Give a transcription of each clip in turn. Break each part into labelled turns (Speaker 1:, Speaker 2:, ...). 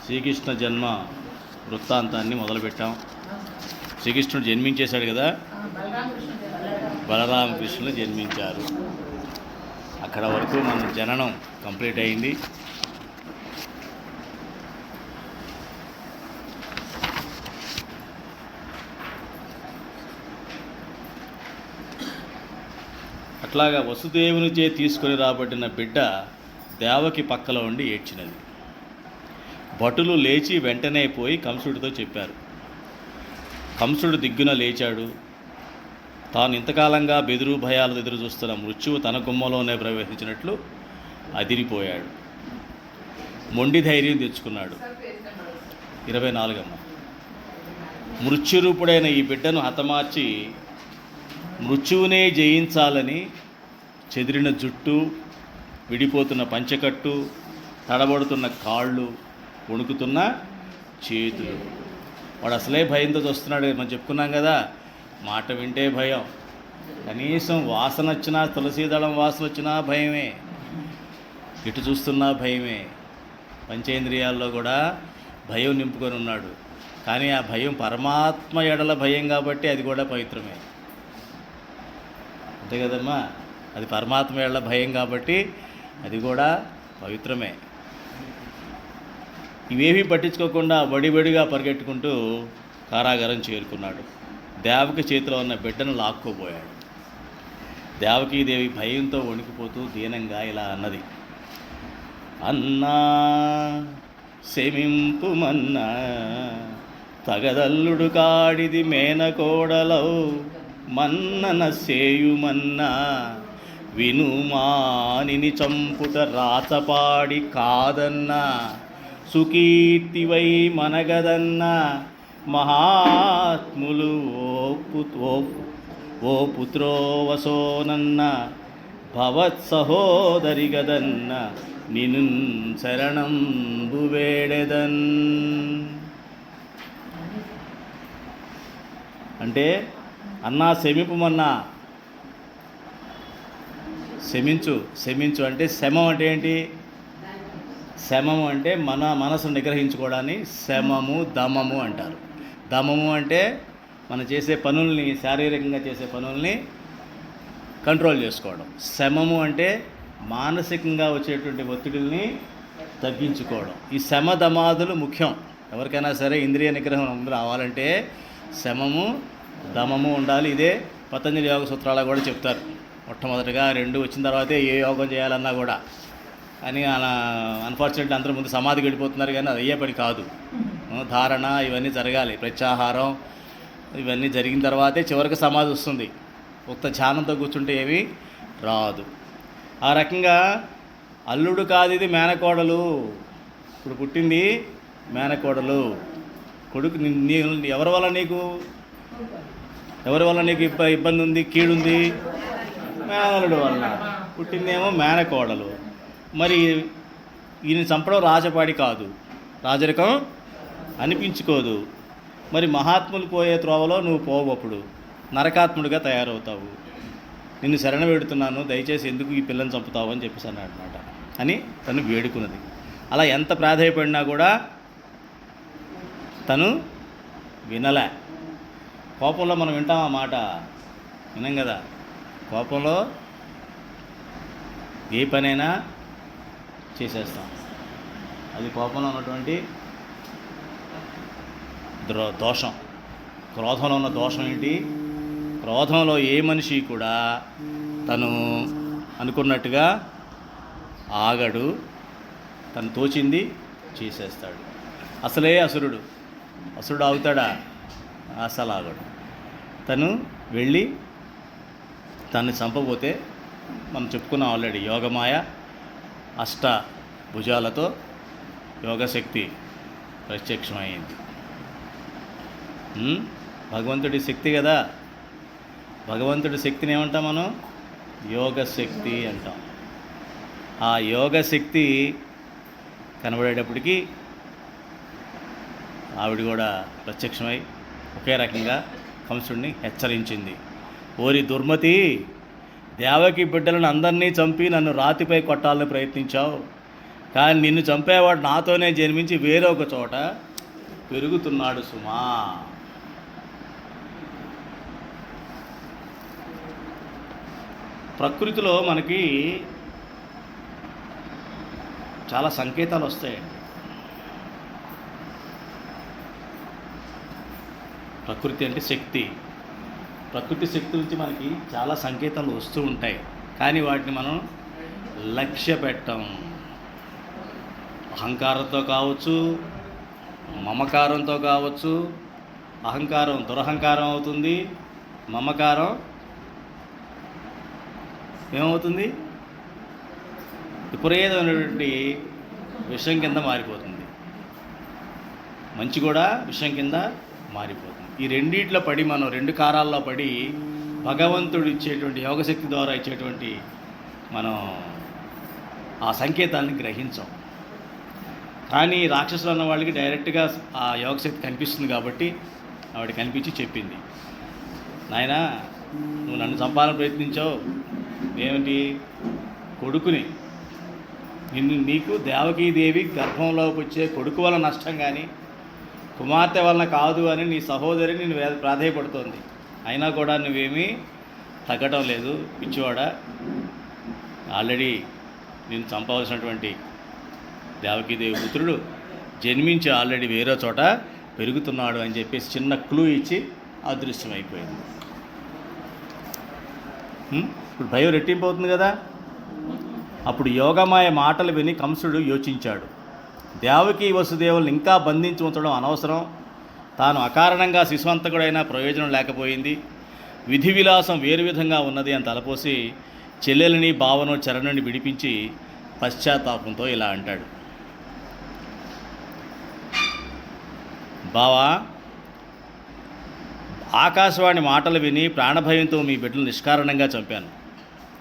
Speaker 1: శ్రీకృష్ణ జన్మ వృత్తాంతాన్ని మొదలుపెట్టాం. శ్రీకృష్ణుడు జన్మించేశాడు కదా, బలరామకృష్ణులు జన్మించారు. అక్కడ వరకు మన జననం కంప్లీట్ అయింది. అట్లాగా వసుదేవునిచే తీసుకొని రాబడిన బిడ్డ దేవకి పక్కలో ఉండి ఏడ్చినది. భటులు లేచి వెంటనే పోయి కంసుడితో చెప్పారు. కంసుడు దిగ్గున లేచాడు. తాను ఇంతకాలంగా బెదురు భయాలు ఎదురు చూస్తున్న మృత్యువు తన గుమ్మలోనే ప్రవేశించినట్లు అదిరిపోయాడు. మొండి ధైర్యం తెచ్చుకున్నాడు. 24 మృత్యురూపుడైన ఈ బిడ్డను హతమార్చి మృత్యువునే జయించాలని చెదిరిన జుట్టు, విడిపోతున్న పంచకట్టు, తడబడుతున్న కాళ్ళు, వణుకుతున్న చేతులు. వాడు అసలే భయంతో వస్తున్నాడు. మనం చెప్పుకున్నాం కదా, మాట వింటే భయం. కనీసం వాసన వచ్చినా, తులసీదళం వాసన వచ్చినా భయమే, ఇటు చూస్తున్నా భయమే. పంచేంద్రియాల్లో కూడా భయం నింపుకొని ఉన్నాడు. కానీ ఆ భయం పరమాత్మ ఎడల భయం కాబట్టి అది కూడా పవిత్రమే. అంతే కదమ్మా, అది పరమాత్మ ఎడల భయం కాబట్టి అది కూడా పవిత్రమే. ఇవేమీ పట్టించుకోకుండా వడివడిగా పరిగెట్టుకుంటూ కారాగారం చేరుకున్నాడు. దేవకి చేతిలో ఉన్న బిడ్డను లాక్కోబోయాడు. దేవకీదేవి భయంతో వణికిపోతూ దీనంగా ఇలా అన్నది, అన్నా శమింపుమన్నా, తగదల్లుడు కాడిది మేనకోడలౌ, మన్నన సేయుమన్నా, వినుమానిని చంపుట రాచపాడి కాదన్నా, సుకీర్తివై మనగదన్న మహాత్ములు ఓ పుత్రోవసోనన్న, భవత్ సహోదరి గదన్న, నిను శరణంబు వేడెదన్. అంటే అన్నా శమింపుమన్నా, శమించు. శమించు అంటే శమం అంటే ఏంటి? శమము అంటే మన మనసును నిగ్రహించుకోవడాన్ని శమము, దమము అంటారు. దమము అంటే మనం చేసే పనుల్ని, శారీరకంగా చేసే పనుల్ని కంట్రోల్ చేసుకోవడం. శమము అంటే మానసికంగా వచ్చేటువంటి ఒత్తిడిని తగ్గించుకోవడం. ఈ శమ దమాదులు ముఖ్యం. ఎవరికైనా సరే ఇంద్రియ నిగ్రహం రావాలంటే శమము, దమము ఉండాలి. ఇదే పతంజలి యోగ సూత్రాలు కూడా చెప్తారు. మొట్టమొదటిగా 2 వచ్చిన తర్వాతే ఏ యోగం చేయాలన్నా కూడా. అని అలా అన్ఫార్చునేట్లీ అందరూ ముందు సమాధికి వెళ్ళిపోతున్నారు, కానీ అది అయ్యే పని కాదు. ధారణ ఇవన్నీ జరగాలి, ప్రత్యాహారం ఇవన్నీ జరిగిన తర్వాతే చివరికి సమాధి వస్తుంది. ఒక్క ధ్యానంతో కూర్చుంటే ఏవి రాదు. ఆ రకంగా అల్లుడు కాదు ఇది మేనకోడలు. ఇప్పుడు పుట్టింది మేనకోడలు. కొడుకు ఎవరి వల్ల నీకు ఇబ్బంది ఉంది, కీడుంది? మేనల్లుడు వల్ల. పుట్టిందేమో మేనకోడలు. మరి ఈయన చంపడం రాజపాడి కాదు, రాజరికం అనిపించుకోదు. మరి మహాత్ములు పోయే త్రోవలో నువ్వు పోవప్పుడు నరకాత్ముడిగా తయారవుతావు. నిన్ను శరణ వేడుతున్నాను, దయచేసి ఎందుకు ఈ పిల్లని చంపుతావు అని చెప్పేసి అన్నాడు అనమాట. అని తను వేడుకున్నది. అలా ఎంత ప్రాధాయపడినా కూడా తను వినలే. కోపంలో మనం వింటాం ఆ మాట, వినం కదా. కోపంలో ఏ పనైనా చేసేస్తాం. అది కోపంలో ఉన్నటువంటి దోషం. క్రోధంలో ఉన్న దోషం ఏంటి? క్రోధంలో ఏ మనిషి కూడా తను అనుకున్నట్టుగా ఆగడు, తను తోచింది చేసేస్తాడు. అసలే అసురుడు ఆగుతాడా? అసలు ఆగడు. తను వెళ్ళి తను చంపబోతే మనం చెప్పుకున్నాం ఆల్రెడీ, యోగమాయ అష్ట భుజాలతో యోగశక్తి ప్రత్యక్షమైంది. భగవంతుడి శక్తి కదా, భగవంతుడి శక్తిని ఏమంటాం మనం? యోగశక్తి అంటాం. ఆ యోగశక్తి కనబడేటప్పటికీ ఆవిడ కూడా ప్రత్యక్షమై ఒకే రకంగా కంసుడిని హెచ్చరించింది. ఓరి దుర్మతి, దేవకి బిడ్డలను అందరినీ చంపి నన్ను రాతిపై కొట్టాలని ప్రయత్నించావు, కానీ నిన్ను చంపేవాడు నాతోనే జన్మించి వేరొక చోట పెరుగుతున్నాడు సుమా. ప్రకృతిలో మనకి చాలా సంకేతాలు వస్తాయండి. ప్రకృతి అంటే శక్తి. ప్రకృతి శక్తి నుంచి మనకి చాలా సంకేతాలు వస్తూ ఉంటాయి, కానీ వాటిని మనం లక్ష్య పెట్టం. అహంకారంతో కావచ్చు, మమకారంతో కావచ్చు. అహంకారం దురహంకారం అవుతుంది, మమకారం ఏమవుతుంది? విపరీతమైనటువంటి విషయం కింద మారిపోతుంది. మంచి కూడా విషయం కింద మారిపోతుంది. ఈ రెండిట్లో పడి మనం రెండు కారాల్లో పడి భగవంతుడు ఇచ్చేటువంటి యోగశక్తి ద్వారా ఇచ్చేటువంటి మనం ఆ సంకేతాన్ని గ్రహించాం. కానీ రాక్షసులు అన్న వాళ్ళకి డైరెక్ట్గా ఆ యోగశక్తి కనిపిస్తుంది కాబట్టి ఆవిడ కనిపించి చెప్పింది, నాయనా నువ్వు నన్ను చంపాలని ప్రయత్నించావు, ఏమిటి కొడుకుని, నీకు దేవకీదేవి గర్భంలోకి వచ్చే కొడుకు వల్ల నష్టం కానీ కుమార్తె వలన కాదు అని నీ సహోదరి నేను ప్రాధేయపడుతోంది. అయినా కూడా నువ్వేమీ తగ్గటం లేదు పిచ్చివాడ. ఆల్రెడీ నేను చంపవలసినటువంటి దేవకీదేవి పుత్రుడు జన్మించి ఆల్రెడీ వేరే చోట పెరుగుతున్నాడు అని చెప్పేసి చిన్న క్లూ ఇచ్చి అదృశ్యమైపోయింది. ఇప్పుడు భయం రెట్టింపు అవుతుంది కదా. అప్పుడు యోగమాయ మాటలు విని కంసుడు యోచించాడు. దేవకి వసుదేవులను ఇంకా బంధించి ఉంచడం అనవసరం, తాను అకారణంగా శిశువంతకుడైనా ప్రయోజనం లేకపోయింది, విధి విలాసం వేరు విధంగా ఉన్నది అని తలపోసి చెల్లెలని భావను చరణుని విడిపించి పశ్చాత్తాపంతో ఇలా అంటాడు, బావా, ఆకాశవాణి మాటలు విని ప్రాణభయంతో మీ బిడ్డలు నిష్కారణంగా చంపాను.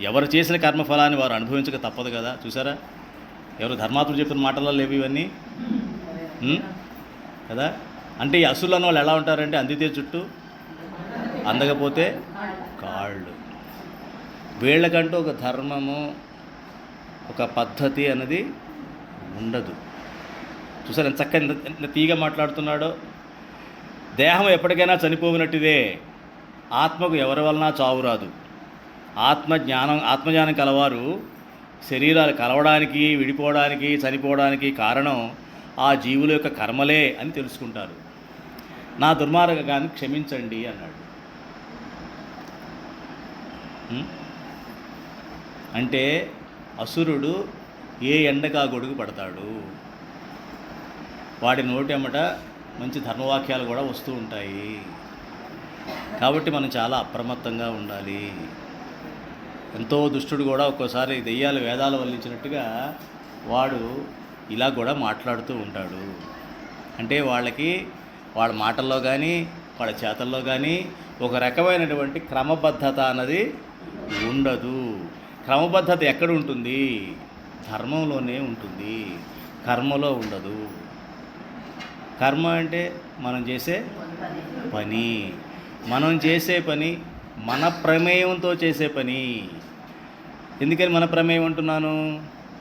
Speaker 1: ఎవరు చేసిన కర్మఫలాన్ని వారు అనుభవించక తప్పదు కదా. చూసారా, ఎవరు ధర్మాత్ముడు చెప్పిన మాటల్లో లేవు ఇవన్నీ కదా. అంటే ఈ అసురులు అన్న వాళ్ళు ఎలా ఉంటారంటే అందితే చుట్టూ అందకపోతే కాళ్ళు. వీళ్ళకంటూ ఒక ధర్మము ఒక పద్ధతి అన్నది ఉండదు. చూసారు ఎంత చక్కగా ఎంత తీగా మాట్లాడుతున్నాడో. దేహం ఎప్పటికైనా చనిపోయినట్టుదే, ఆత్మకు ఎవరి వలన చావు రాదు. ఆత్మజ్ఞానం కలవారు శరీరాలు కలవడానికి, విడిపోవడానికి, చనిపోవడానికి కారణం ఆ జీవుల యొక్క కర్మలే అని తెలుసుకుంటారు. నా దుర్మార్గాన్ని క్షమించండి అన్నాడు. అంటే అసురుడు ఏ ఎండకా గొడుగు పడతాడు, వాడి నోటెమ్మట మంచి ధర్మవాక్యాలు కూడా వస్తూ ఉంటాయి. కాబట్టి మనం చాలా అప్రమత్తంగా ఉండాలి. ఎంతో దుష్టుడు కూడా ఒక్కోసారి దెయ్యాలు వేదాలు వల్లించినట్టుగా వాడు ఇలా కూడా మాట్లాడుతూ ఉంటాడు. అంటే వాళ్ళ మాటల్లో కానీ వాళ్ళ చేతల్లో కానీ ఒక రకమైనటువంటి క్రమబద్ధత అన్నది ఉండదు. క్రమబద్ధత ఎక్కడ ఉంటుంది? ధర్మంలోనే ఉంటుంది, కర్మలో ఉండదు. కర్మ అంటే మనం చేసే పని, మన ప్రమేయంతో చేసే పని. ఎందుకని మన ప్రమేయం అంటున్నాను?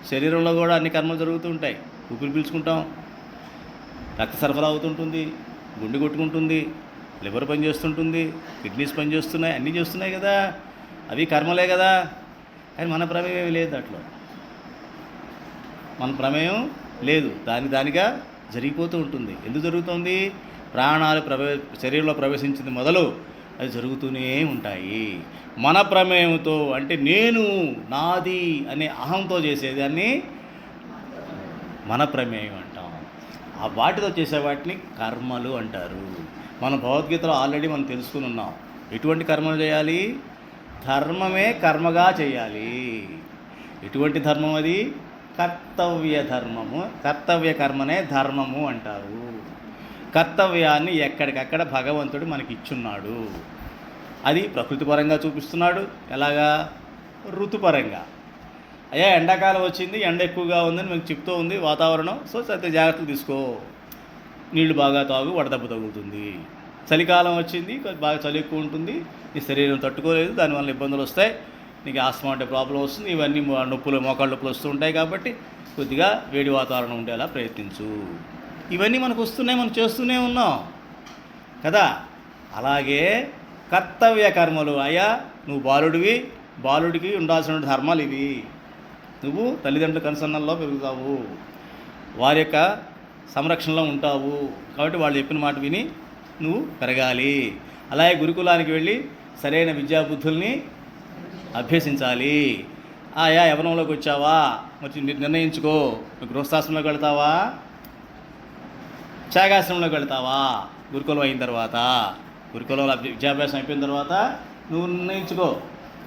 Speaker 1: శరీరంలో కూడా అన్ని కర్మలు జరుగుతూ ఉంటాయి. ఊపిరి పీల్చుకుంటాం, రక్త సరఫరా అవుతుంటుంది, గుండె కొట్టుకుంటుంది, లివర్ పని చేస్తుంటుంది, కిడ్నీస్ పని చేస్తున్నాయి, అన్నీ చేస్తున్నాయి కదా, అవి కర్మలే కదా. కానీ మన ప్రమేయం లేదు, దాంట్లో మన ప్రమేయం లేదు. దానిగా జరిగిపోతూ ఉంటుంది. ఎందుకు జరుగుతుంది? ప్రాణాలు శరీరంలో ప్రవేశించింది మొదలు అది జరుగుతూనే ఉంటాయి. మన ప్రమేయంతో అంటే నేను నాది అనే అహంతో చేసేదాన్ని మన ప్రమేయం అంటాం. ఆ వాటితో చేసే వాటిని కర్మలు అంటారు. మన భగవద్గీతలో ఆల్రెడీ మనం తెలుసుకుని ఉన్నాం. ఎటువంటి కర్మలు చేయాలి? ధర్మమే కర్మగా చేయాలి. ఎటువంటి ధర్మం అది? కర్తవ్య ధర్మము. కర్తవ్య కర్మనే ధర్మము అంటారు. కర్తవ్యాన్ని ఎక్కడికక్కడ భగవంతుడు మనకి ఇచ్చున్నాడు. అది ప్రకృతిపరంగా చూపిస్తున్నాడు. ఎలాగా? ఋతుపరంగా. అయ్యా ఎండాకాలం వచ్చింది, ఎండ ఎక్కువగా ఉందని మీకు చెప్తూ ఉంది వాతావరణం. సో సత్య జాగ్రత్తలు తీసుకో, నీళ్లు బాగా తాగు, వడదెబ్బ తగులుతుంది. చలికాలం వచ్చింది, బాగా చలి ఎక్కువ ఉంటుంది, నీ శరీరం తట్టుకోలేదు, దానివల్ల ఇబ్బందులు వస్తాయి, నీకు ఆస్తమా అంటే ప్రాబ్లం వస్తుంది, ఇవన్నీ నొప్పులు, మోకాళ్ళ నొప్పులు వస్తూ ఉంటాయి. కాబట్టి కొద్దిగా వేడి వాతావరణం ఉండేలా ప్రయత్నించు. ఇవన్నీ మనకు వస్తున్నాయి, మనం చేస్తూనే ఉన్నాం కదా. అలాగే కర్తవ్య కర్మలు. అయ్యా నువ్వు బాలుడివి, బాలుడికి ఉండాల్సిన ధర్మాలు ఇవి. నువ్వు తల్లిదండ్రుల కనుసన్నల్లో పెరుగుతావు, వారి యొక్క సంరక్షణలో ఉంటావు. కాబట్టి వాళ్ళు చెప్పిన మాట విని నువ్వు పెరగాలి. అలాగే గురుకులానికి వెళ్ళి సరైన విద్యాబుద్ధుల్ని అభ్యసించాలి. ఆయా యవనంలోకి వచ్చావా, మరి నిర్ణయించుకో. నువ్వు గృహస్థాశ్రమంలోకి వెళ్తావా, త్యాగాశ్రమంలోకి వెళ్తావా? గురుకులం అయిన తర్వాత, గురుకులంలో విద్యాభ్యాసం అయిపోయిన తర్వాత నువ్వు నిర్ణయించుకో.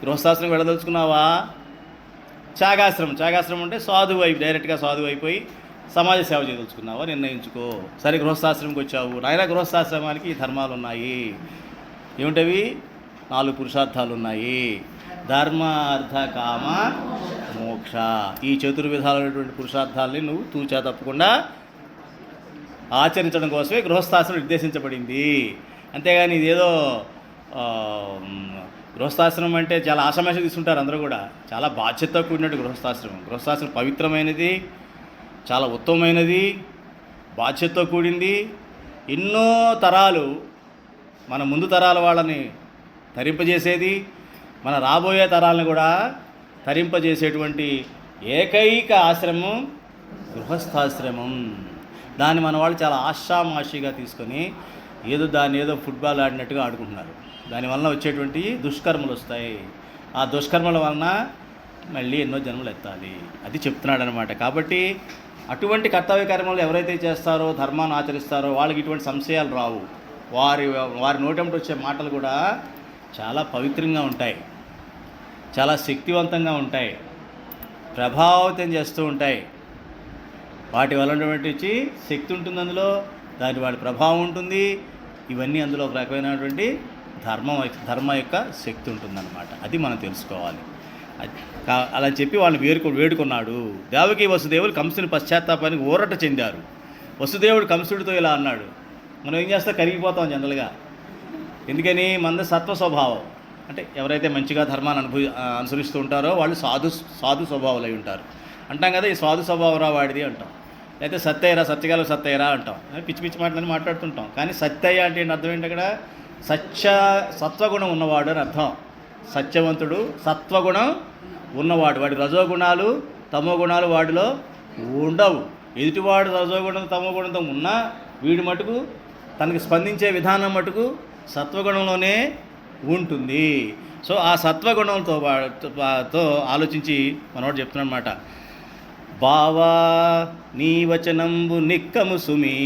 Speaker 1: గృహస్థాశ్రమం వెళ్ళదలుచుకున్నావా, త్యాగాశ్రమం అంటే సాధువు అయి డైరెక్ట్గా సాధువు అయిపోయి సమాజ సేవ చేయదలుచుకున్నావా, నిర్ణయించుకో. సరే గృహస్థాశ్రమంకి వచ్చావు, నాయన గృహస్థాశ్రమానికి ఈ ధర్మాలు ఉన్నాయి. ఏమిటవి? 4 పురుషార్థాలు ఉన్నాయి. ధర్మ, అర్థ, కామ, మోక్ష. ఈ చతుర్విధాలైనటువంటి పురుషార్థాలని నువ్వు తూచా తప్పకుండా ఆచరించడం కోసమే గృహస్థాశ్రమం నిర్దేశించబడింది. అంతేగాని ఇదేదో గృహస్థాశ్రమం అంటే చాలా ఆషామాషి తీసుకుంటారు అందరూ కూడా. చాలా బాధ్యతతో కూడినట్టు గృహస్థాశ్రమం. గృహస్థాశ్రమం పవిత్రమైనది, చాలా ఉత్తమమైనది, బాధ్యతతో కూడింది. ఎన్నో తరాలు, మన ముందు తరాల వాళ్ళని తరింపజేసేది, మన రాబోయే తరాలను కూడా తరింపజేసేటువంటి ఏకైక ఆశ్రమం గృహస్థాశ్రమం. దాన్ని మన వాళ్ళు చాలా ఆషామాషిగా తీసుకొని దాన్ని ఏదో ఫుట్బాల్ ఆడినట్టుగా ఆడుకుంటున్నారు. దానివల్ల వచ్చేటువంటి దుష్కర్మలు వస్తాయి. ఆ దుష్కర్మల వలన మళ్ళీ ఎన్నో జన్మలు ఎత్తాలి. అది చెప్తున్నాడు అనమాట. కాబట్టి అటువంటి కర్తవ్య కర్మలు ఎవరైతే చేస్తారో, ధర్మాన్ని ఆచరిస్తారో వాళ్ళకి ఇటువంటి సంశయాలు రావు. వారి నోటెంట వచ్చే మాటలు కూడా చాలా పవిత్రంగా ఉంటాయి, చాలా శక్తివంతంగా ఉంటాయి, ప్రభావితం చేస్తూ ఉంటాయి. వాటి వల్ల ఉన్నటువంటి శక్తి ఉంటుంది, అందులో వాడి ప్రభావం ఉంటుంది. ఇవన్నీ అందులో ఒక రకమైనటువంటి ధర్మ యొక్క శక్తి ఉంటుందన్నమాట. అది మనం తెలుసుకోవాలి. అలా చెప్పి వాళ్ళని వేడుకున్నాడు. దేవకి వసుదేవులు కంసుని పశ్చాత్తాపానికి ఊరట చెందారు. వసుదేవుడు కంసుడితో ఇలా అన్నాడు. మనం ఏం చేస్తా, కరిగిపోతాం జనరల్గా. ఎందుకని? మనది సత్వ స్వభావం. అంటే ఎవరైతే మంచిగా ధర్మాన్ని అనుసరిస్తూ ఉంటారో వాళ్ళు సాధు స్వభావాలు అయి ఉంటారు. అంటాం కదా, ఈ సాధు స్వభావం రా వాడిది అంటాం. అయితే సత్తయ్యరా, సత్యగాలు సత్తయ్యరా అంటాం. పిచ్చి పిచ్చి మాటలని మాట్లాడుతుంటాం. కానీ సత్తయ్య అంటే అర్థం ఏంటి? అక్కడ సత్వగుణం ఉన్నవాడు అని అర్థం. సత్యవంతుడు, సత్వగుణం ఉన్నవాడు. వాడి రజోగుణాలు, తమో గుణాలు వాడిలో ఉండవు. ఎదుటివాడు రజోగుణం, తమో గుణంతో ఉన్నా వీడి మటుకు తనకి స్పందించే విధానం మటుకు సత్వగుణంలోనే ఉంటుంది. సో ఆ సత్వగుణంతో ఆలోచించి మనవాడు చెప్తున్నాడు అన్నమాట. బావా నీ వచనంబు నిక్కము సుమి,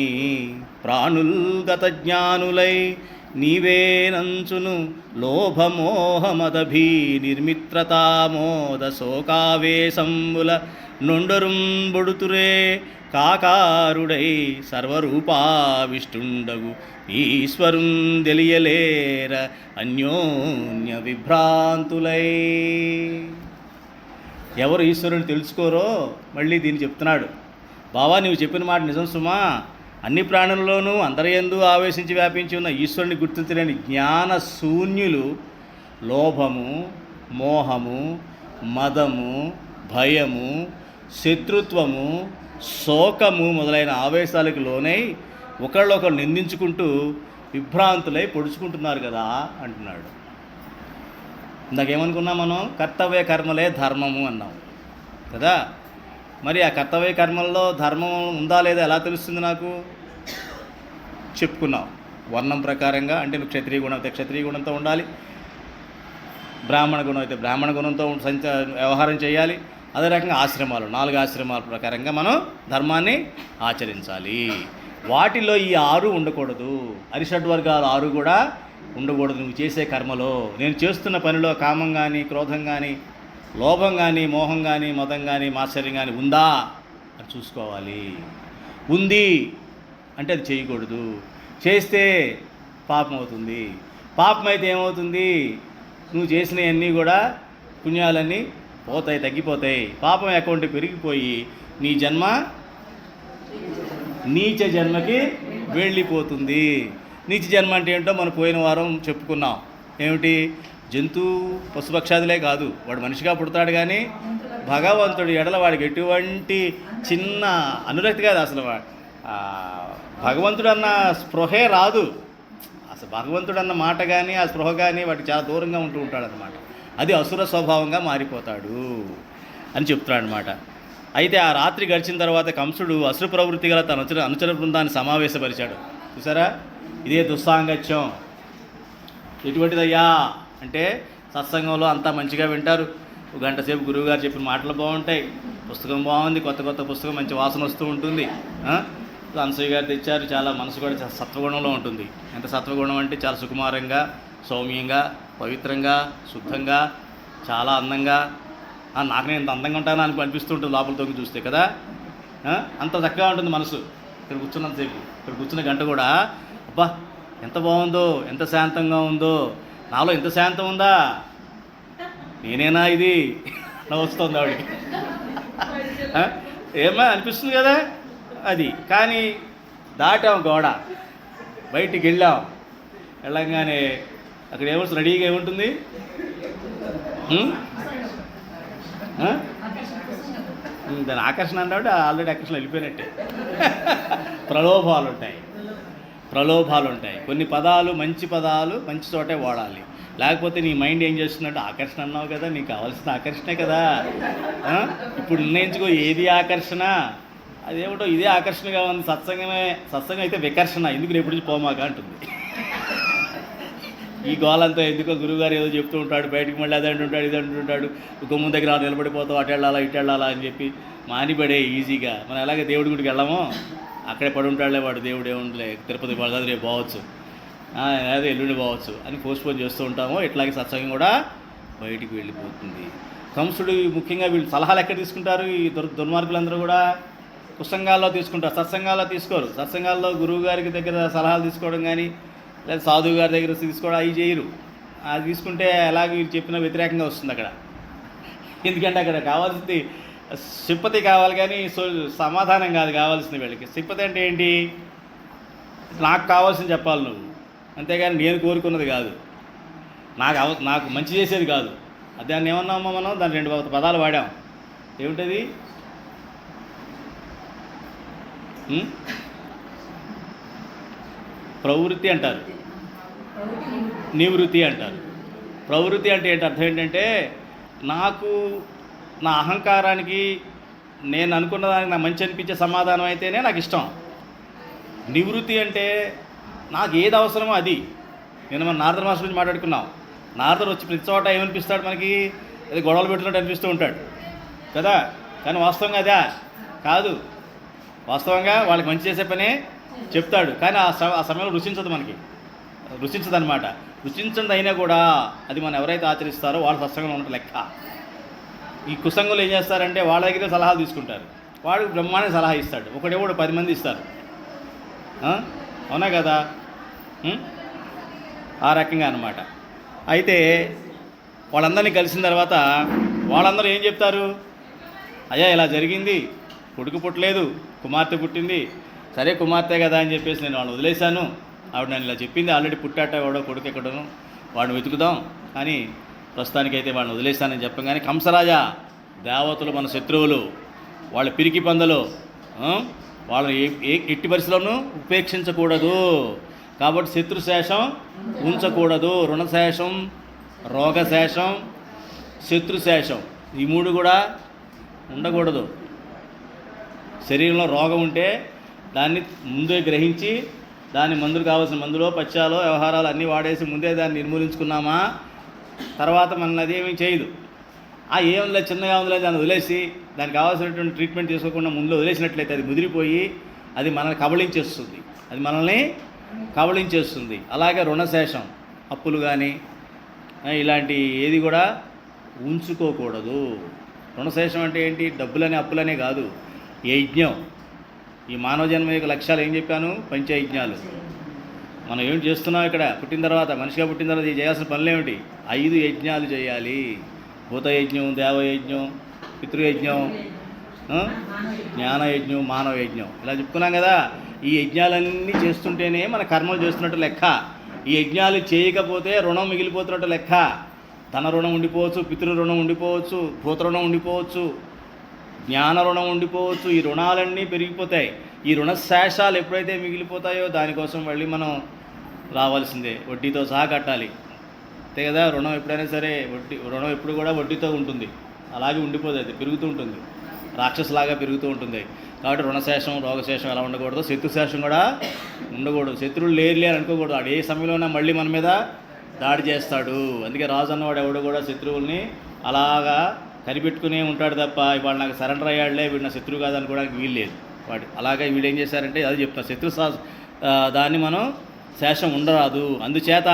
Speaker 1: ప్రాణుల్గత జ్ఞానులై నీవేనంచును లోభమోహమదభీ నిర్మిత్రతామోద శోకావేశంబుల నొండరుంబొడుతురే కాకారుడై సర్వరూపావిష్టుండగు ఈశ్వరుం తెలియలేర అన్యోన్య విభ్రాంతులై. ఎవరు ఈశ్వరుని తెలుసుకోరో మళ్ళీ దీన్ని చెప్తున్నాడు. బావా నీవు చెప్పిన మాట నిజం సుమా, అన్ని ప్రాణుల్లోనూ అందరియందు ఆవేశించి వ్యాపించి ఉన్న ఈశ్వరుని గుర్తించలేని జ్ఞాన శూన్యులు లోభము, మోహము, మదము, భయము, శత్రుత్వము, శోకము మొదలైన ఆవేశాలకు లోనై ఒకళ్ళొకరు నిందించుకుంటూ విభ్రాంతులై పొడుచుకుంటున్నారు కదా అంటున్నాడు. ఇందాకేమనుకున్నాం మనం? కర్తవ్య కర్మలే ధర్మము అన్నాం కదా. మరి ఆ కర్తవ్య కర్మల్లో ధర్మం ఉందా లేదా ఎలా తెలుస్తుంది నాకు? చెప్పుకున్నాం. వర్ణం ప్రకారంగా అంటే నువ్వు క్షత్రియ గుణం అయితే క్షత్రియ గుణంతో ఉండాలి, బ్రాహ్మణ గుణం అయితే బ్రాహ్మణ గుణంతో వ్యవహారం చేయాలి. అదే రకంగా ఆశ్రమాలు 4 ఆశ్రమాల ప్రకారంగా మనం ధర్మాన్ని ఆచరించాలి. వాటిలో ఈ 6 ఉండకూడదు, అరిషడ్వర్గాలు 6 కూడా ఉండకూడదు. నువ్వు చేసే కర్మలో, నేను చేస్తున్న పనిలో కామం కానీ, క్రోధం కానీ, లోభం కానీ, మోహం కానీ, మతం కానీ, మాత్సర్యం కానీ ఉందా అని చూసుకోవాలి. ఉంది అంటే అది చేయకూడదు. చేస్తే పాపం అవుతుంది. పాపం అయితే ఏమవుతుంది? నువ్వు చేసినవన్నీ కూడా పుణ్యాలన్నీ పోతాయి, తగ్గిపోతాయి. పాపం అకౌంట్ పెరిగిపోయి నీ జన్మ నీచ జన్మకి వెళ్ళిపోతుంది. నీచ జన్మ అంటే ఏంటో మనం పోయిన వారం చెప్పుకున్నాం. ఏమిటి? జంతువు పశుపక్షాదులే కాదు, వాడు మనిషిగా పుడతాడు కానీ భగవంతుడి ఎడల వాడికి ఎటువంటి చిన్న అనురక్తి కాదు. అసలు భగవంతుడు అన్న స్పృహే రాదు. అసలు భగవంతుడు అన్న మాట కానీ ఆ స్పృహ కానీ వాటికి చాలా దూరంగా ఉంటూ ఉంటాడనమాట. అది అసుర స్వభావంగా మారిపోతాడు అని చెప్తున్నాడు అనమాట. అయితే ఆ రాత్రి గడిచిన తర్వాత కంసుడు అసుర ప్రవృత్తి గల తన అనుచర బృందాన్ని సమావేశపరిచాడు. చూసారా, ఇదే దుస్సాంగత్యం. ఎటువంటిదయ్యా అంటే సత్సంగంలో అంతా మంచిగా వింటారు, 1 గంట సేపు గురువుగారు చెప్పిన మాటలు బాగుంటాయి, పుస్తకం బాగుంది, కొత్త పుస్తకం, మంచి వాసన వస్తూ ఉంటుంది. అనసూయ గారు తెచ్చారు, చాలా మనసు కూడా సత్వగుణంలో ఉంటుంది. ఎంత సత్వగుణం అంటే చాలా సుకుమారంగా, సౌమ్యంగా, పవిత్రంగా, శుద్ధంగా, చాలా అందంగా. నాకు నేను ఎంత అందంగా ఉంటానో అని అనిపిస్తుంటుంది లోపల తొంగి చూస్తే కదా. అంత చక్కగా ఉంటుంది మనసు. ఇక్కడ కూర్చున్నంతసేపు, ఇక్కడ కూర్చున్న గంట కూడా అబ్బా ఎంత బాగుందో, ఎంత శాంతంగా ఉందో, నాలో ఎంత శాంతం ఉందా, నేనేనా ఇది నా వస్తుంది ఆవిడికి ఏమో అనిపిస్తుంది కదా. అది కానీ దాటాం గోడ, బయటికి వెళ్ళంగానే అక్కడ ఏమో రెడీగా ఏముంటుంది? దాని ఆకర్షణ అన్నాడు, ఆల్రెడీ ఆకర్షణ వెళ్ళిపోయినట్టే. ప్రలోభాలు ఉంటాయి. కొన్ని పదాలు, మంచి పదాలు మంచి చోటే వాడాలి. లేకపోతే నీ మైండ్ ఏం చేస్తున్నట్టు, ఆకర్షణ అన్నావు కదా, నీకు కావాల్సిన ఆకర్షణే కదా, ఇప్పుడు నిర్ణయించుకో ఏది ఆకర్షణ. అదేమిటో ఇదే ఆకర్షణగా ఉంది. సత్సంగం అయితే వికర్షణ, ఎందుకు ఎప్పుడు పోమాక అంటుంది. ఈ గోలంతా ఎందుకో గురువుగారు ఏదో చెప్తూ ఉంటాడు, బయటికి మళ్ళీ అది అంటుంటాడు, ఇది అంటుంటాడు, గుమ్మం దగ్గర నిలబడిపోతావు, అటు వెళ్ళాలా ఇటు వెళ్ళాలా అని చెప్పి మానిపడే ఈజీగా. మనం ఎలాగే దేవుడి గుడికి వెళ్ళామో అక్కడే పడి ఉంటాడులే వాడు, దేవుడు ఏముండలే, తిరుపతి పడదు, రేపు పోవచ్చు, అదే ఎల్లుండి పోవచ్చు అని పోస్ట్పోన్ చేస్తూ ఉంటామో, ఇట్లాగే సత్సంగం కూడా బయటికి వెళ్ళిపోతుంది. కంసుడు ముఖ్యంగా వీళ్ళు సలహాలు ఎక్కడ తీసుకుంటారు? ఈ దుర్మార్గులందరూ కూడా పుస్తకాల్లో తీసుకుంటారు, సత్సంగాల్లో తీసుకోరు. సత్సంగాల్లో గురువు గారికి దగ్గర సలహాలు తీసుకోవడం కానీ, లేదా సాధువు గారి దగ్గర తీసుకోవడం అవి చేయరు. అది తీసుకుంటే అలాగే వీరు చెప్పిన వ్యతిరేకంగా వస్తుంది అక్కడ. ఎందుకంటే అక్కడ కావాల్సింది సింపతి కావాలి కానీ సమాధానం కాదు కావాల్సింది వీళ్ళకి. సింపతి అంటే ఏంటి? నాకు కావాల్సింది చెప్పాలి నువ్వు, అంతేగాని నేను కోరుకున్నది కాదు, నాకు మంచి చేసేది కాదు. దాన్ని ఏమన్నామో మనం, దాని 2 పదాలు వాడాం. ఏమిటది? ప్రవృత్తి అంటారు, నివృత్తి అంటారు. ప్రవృత్తి అంటే ఏంటి? అర్థం ఏంటంటే నాకు నా అహంకారానికి, నేను అనుకున్న దానికి నాకు మంచి అనిపించే సమాధానం అయితేనే నాకు ఇష్టం. నివృత్తి అంటే నాకు ఏది అవసరమో అది. నేను మన నారద మాస్టర్ గురించి మాట్లాడుకున్నాం. నారదుడు వచ్చి ప్రతి చోట ఏమనిపిస్తాడు మనకి? అది గొడవలు పెట్టినట్టు అనిపిస్తూ ఉంటాడు కదా. కానీ వాస్తవంగా అదే కాదు. వాస్తవంగా వాళ్ళకి మంచి చేసే పనే చెప్తాడు. కానీ ఆ సమయంలో రుచించదనమాట. రుచించంది అయినా కూడా అది మనం ఎవరైతే ఆచరిస్తారో వాళ్ళు సత్సంగంలో ఉన్నట్టు లెక్క. ఈ కుసంగంలో ఏం చేస్తారంటే వాళ్ళ దగ్గర సలహాలు తీసుకుంటారు, వాడు బ్రహ్మాండ సలహా ఇస్తాడు, ఒకడేవాడు 10 మంది ఇస్తారు. అవునా కదా? ఆ రకంగా అన్నమాట. అయితే వాళ్ళందరినీ కలిసిన తర్వాత వాళ్ళందరూ ఏం చెప్తారు? అయ్యా ఇలా జరిగింది, కొడుకు పుట్టలేదు, కుమార్తె పుట్టింది, సరే కుమార్తె కదా అని చెప్పేసి నేను వాళ్ళని వదిలేశాను, ఆవిడ నన్ను ఇలా చెప్పింది, ఆల్రెడీ పుట్టాట ఎవడో కొడుకు ఎక్కడను, వాడిని వెతుకుదాం కానీ ప్రస్తుతానికైతే వాడిని వదిలేస్తానని చెప్పగానే, కంసరాజా, దేవతలు మన శత్రువులు, వాళ్ళ పిరికి పందలు, వాళ్ళని ఎట్టి పరిస్థితుల్లోనూ ఉపేక్షించకూడదు. కాబట్టి శత్రుశేషం ఉంచకూడదు. రుణశేషం, రోగశేషం, శత్రుశేషం, ఈ 3 కూడా ఉండకూడదు. శరీరంలో రోగం ఉంటే దాన్ని ముందే గ్రహించి దాని మందులు కావాల్సిన మందులో పచ్చాలో వ్యవహారాలు అన్నీ వాడేసి ముందే దాన్ని నిర్మూలించుకున్నామా, తర్వాత మనల్ని అదేమీ చేయదు. ఏముందిలే చిన్నగా ఉందిలే దాన్ని వదిలేసి దానికి కావాల్సినటువంటి ట్రీట్మెంట్ తీసుకోకుండా ముందు వదిలేసినట్లయితే అది ముదిరిపోయి అది మనల్ని కబళించేస్తుంది. అలాగే రుణశేషం, అప్పులు కానీ ఇలాంటి ఏది కూడా ఉంచుకోకూడదు. రుణశేషం అంటే ఏంటి? డబ్బులని అప్పులనే కాదు, యజ్ఞం. ఈ మానవ జన్మ యొక్క లక్ష్యాలు ఏం చెప్పాను? పంచయజ్ఞాలు. మనం ఏం చేస్తున్నాం ఇక్కడ మనిషిగా పుట్టిన తర్వాత చేయాల్సిన పనులు ఏమిటి? 5 యజ్ఞాలు చేయాలి. భూతయజ్ఞం, దేవయజ్ఞం, పితృయజ్ఞం, జ్ఞానయజ్ఞం, మానవ యజ్ఞం, ఇలా చెప్పుకున్నాం కదా. ఈ యజ్ఞాలన్నీ చేస్తుంటేనే మన కర్మలు చేస్తున్నట్టు లెక్క. ఈ యజ్ఞాలు చేయకపోతే రుణం మిగిలిపోతున్నట్టు లెక్క. ధన రుణం ఉండిపోవచ్చు, పితృ రుణం ఉండిపోవచ్చు, భూత రుణం ఉండిపోవచ్చు, జ్ఞాన రుణం ఉండిపోవచ్చు. ఈ రుణాలన్నీ పెరిగిపోతాయి. ఈ రుణశేషాలు ఎప్పుడైతే మిగిలిపోతాయో దానికోసం మళ్ళీ మనం రావాల్సిందే, వడ్డీతో సహా కట్టాలి. అంతే కదా. రుణం ఎప్పుడైనా సరే రుణం ఎప్పుడు కూడా వడ్డీతో ఉంటుంది, అలాగే ఉండిపోతుంది, అది పెరుగుతూ ఉంటుంది, రాక్షసులాగా పెరుగుతూ ఉంటుంది. కాబట్టి రుణశేషం, రోగశేషం ఎలా ఉండకూడదు, శత్రుశేషం కూడా ఉండకూడదు. శత్రువులు లేరు అనుకోకూడదు. వాడు ఏ సమయంలోనే మళ్ళీ మన మీద దాడి చేస్తాడు. అందుకే రాజు అన్నవాడు ఎవడు కూడా శత్రువుల్ని అలాగా కనిపెట్టుకునే ఉంటాడు తప్ప ఇవాళ నాకు సరెండర్ అయ్యాడులే వీడు నా శత్రువు కాదు అనుకోవడానికి వీలు లేదు. వాడు అలాగే వీళ్ళు ఏం చేశారంటే అది చెప్తున్నారు, దాన్ని మనం శేషం ఉండరాదు. అందుచేత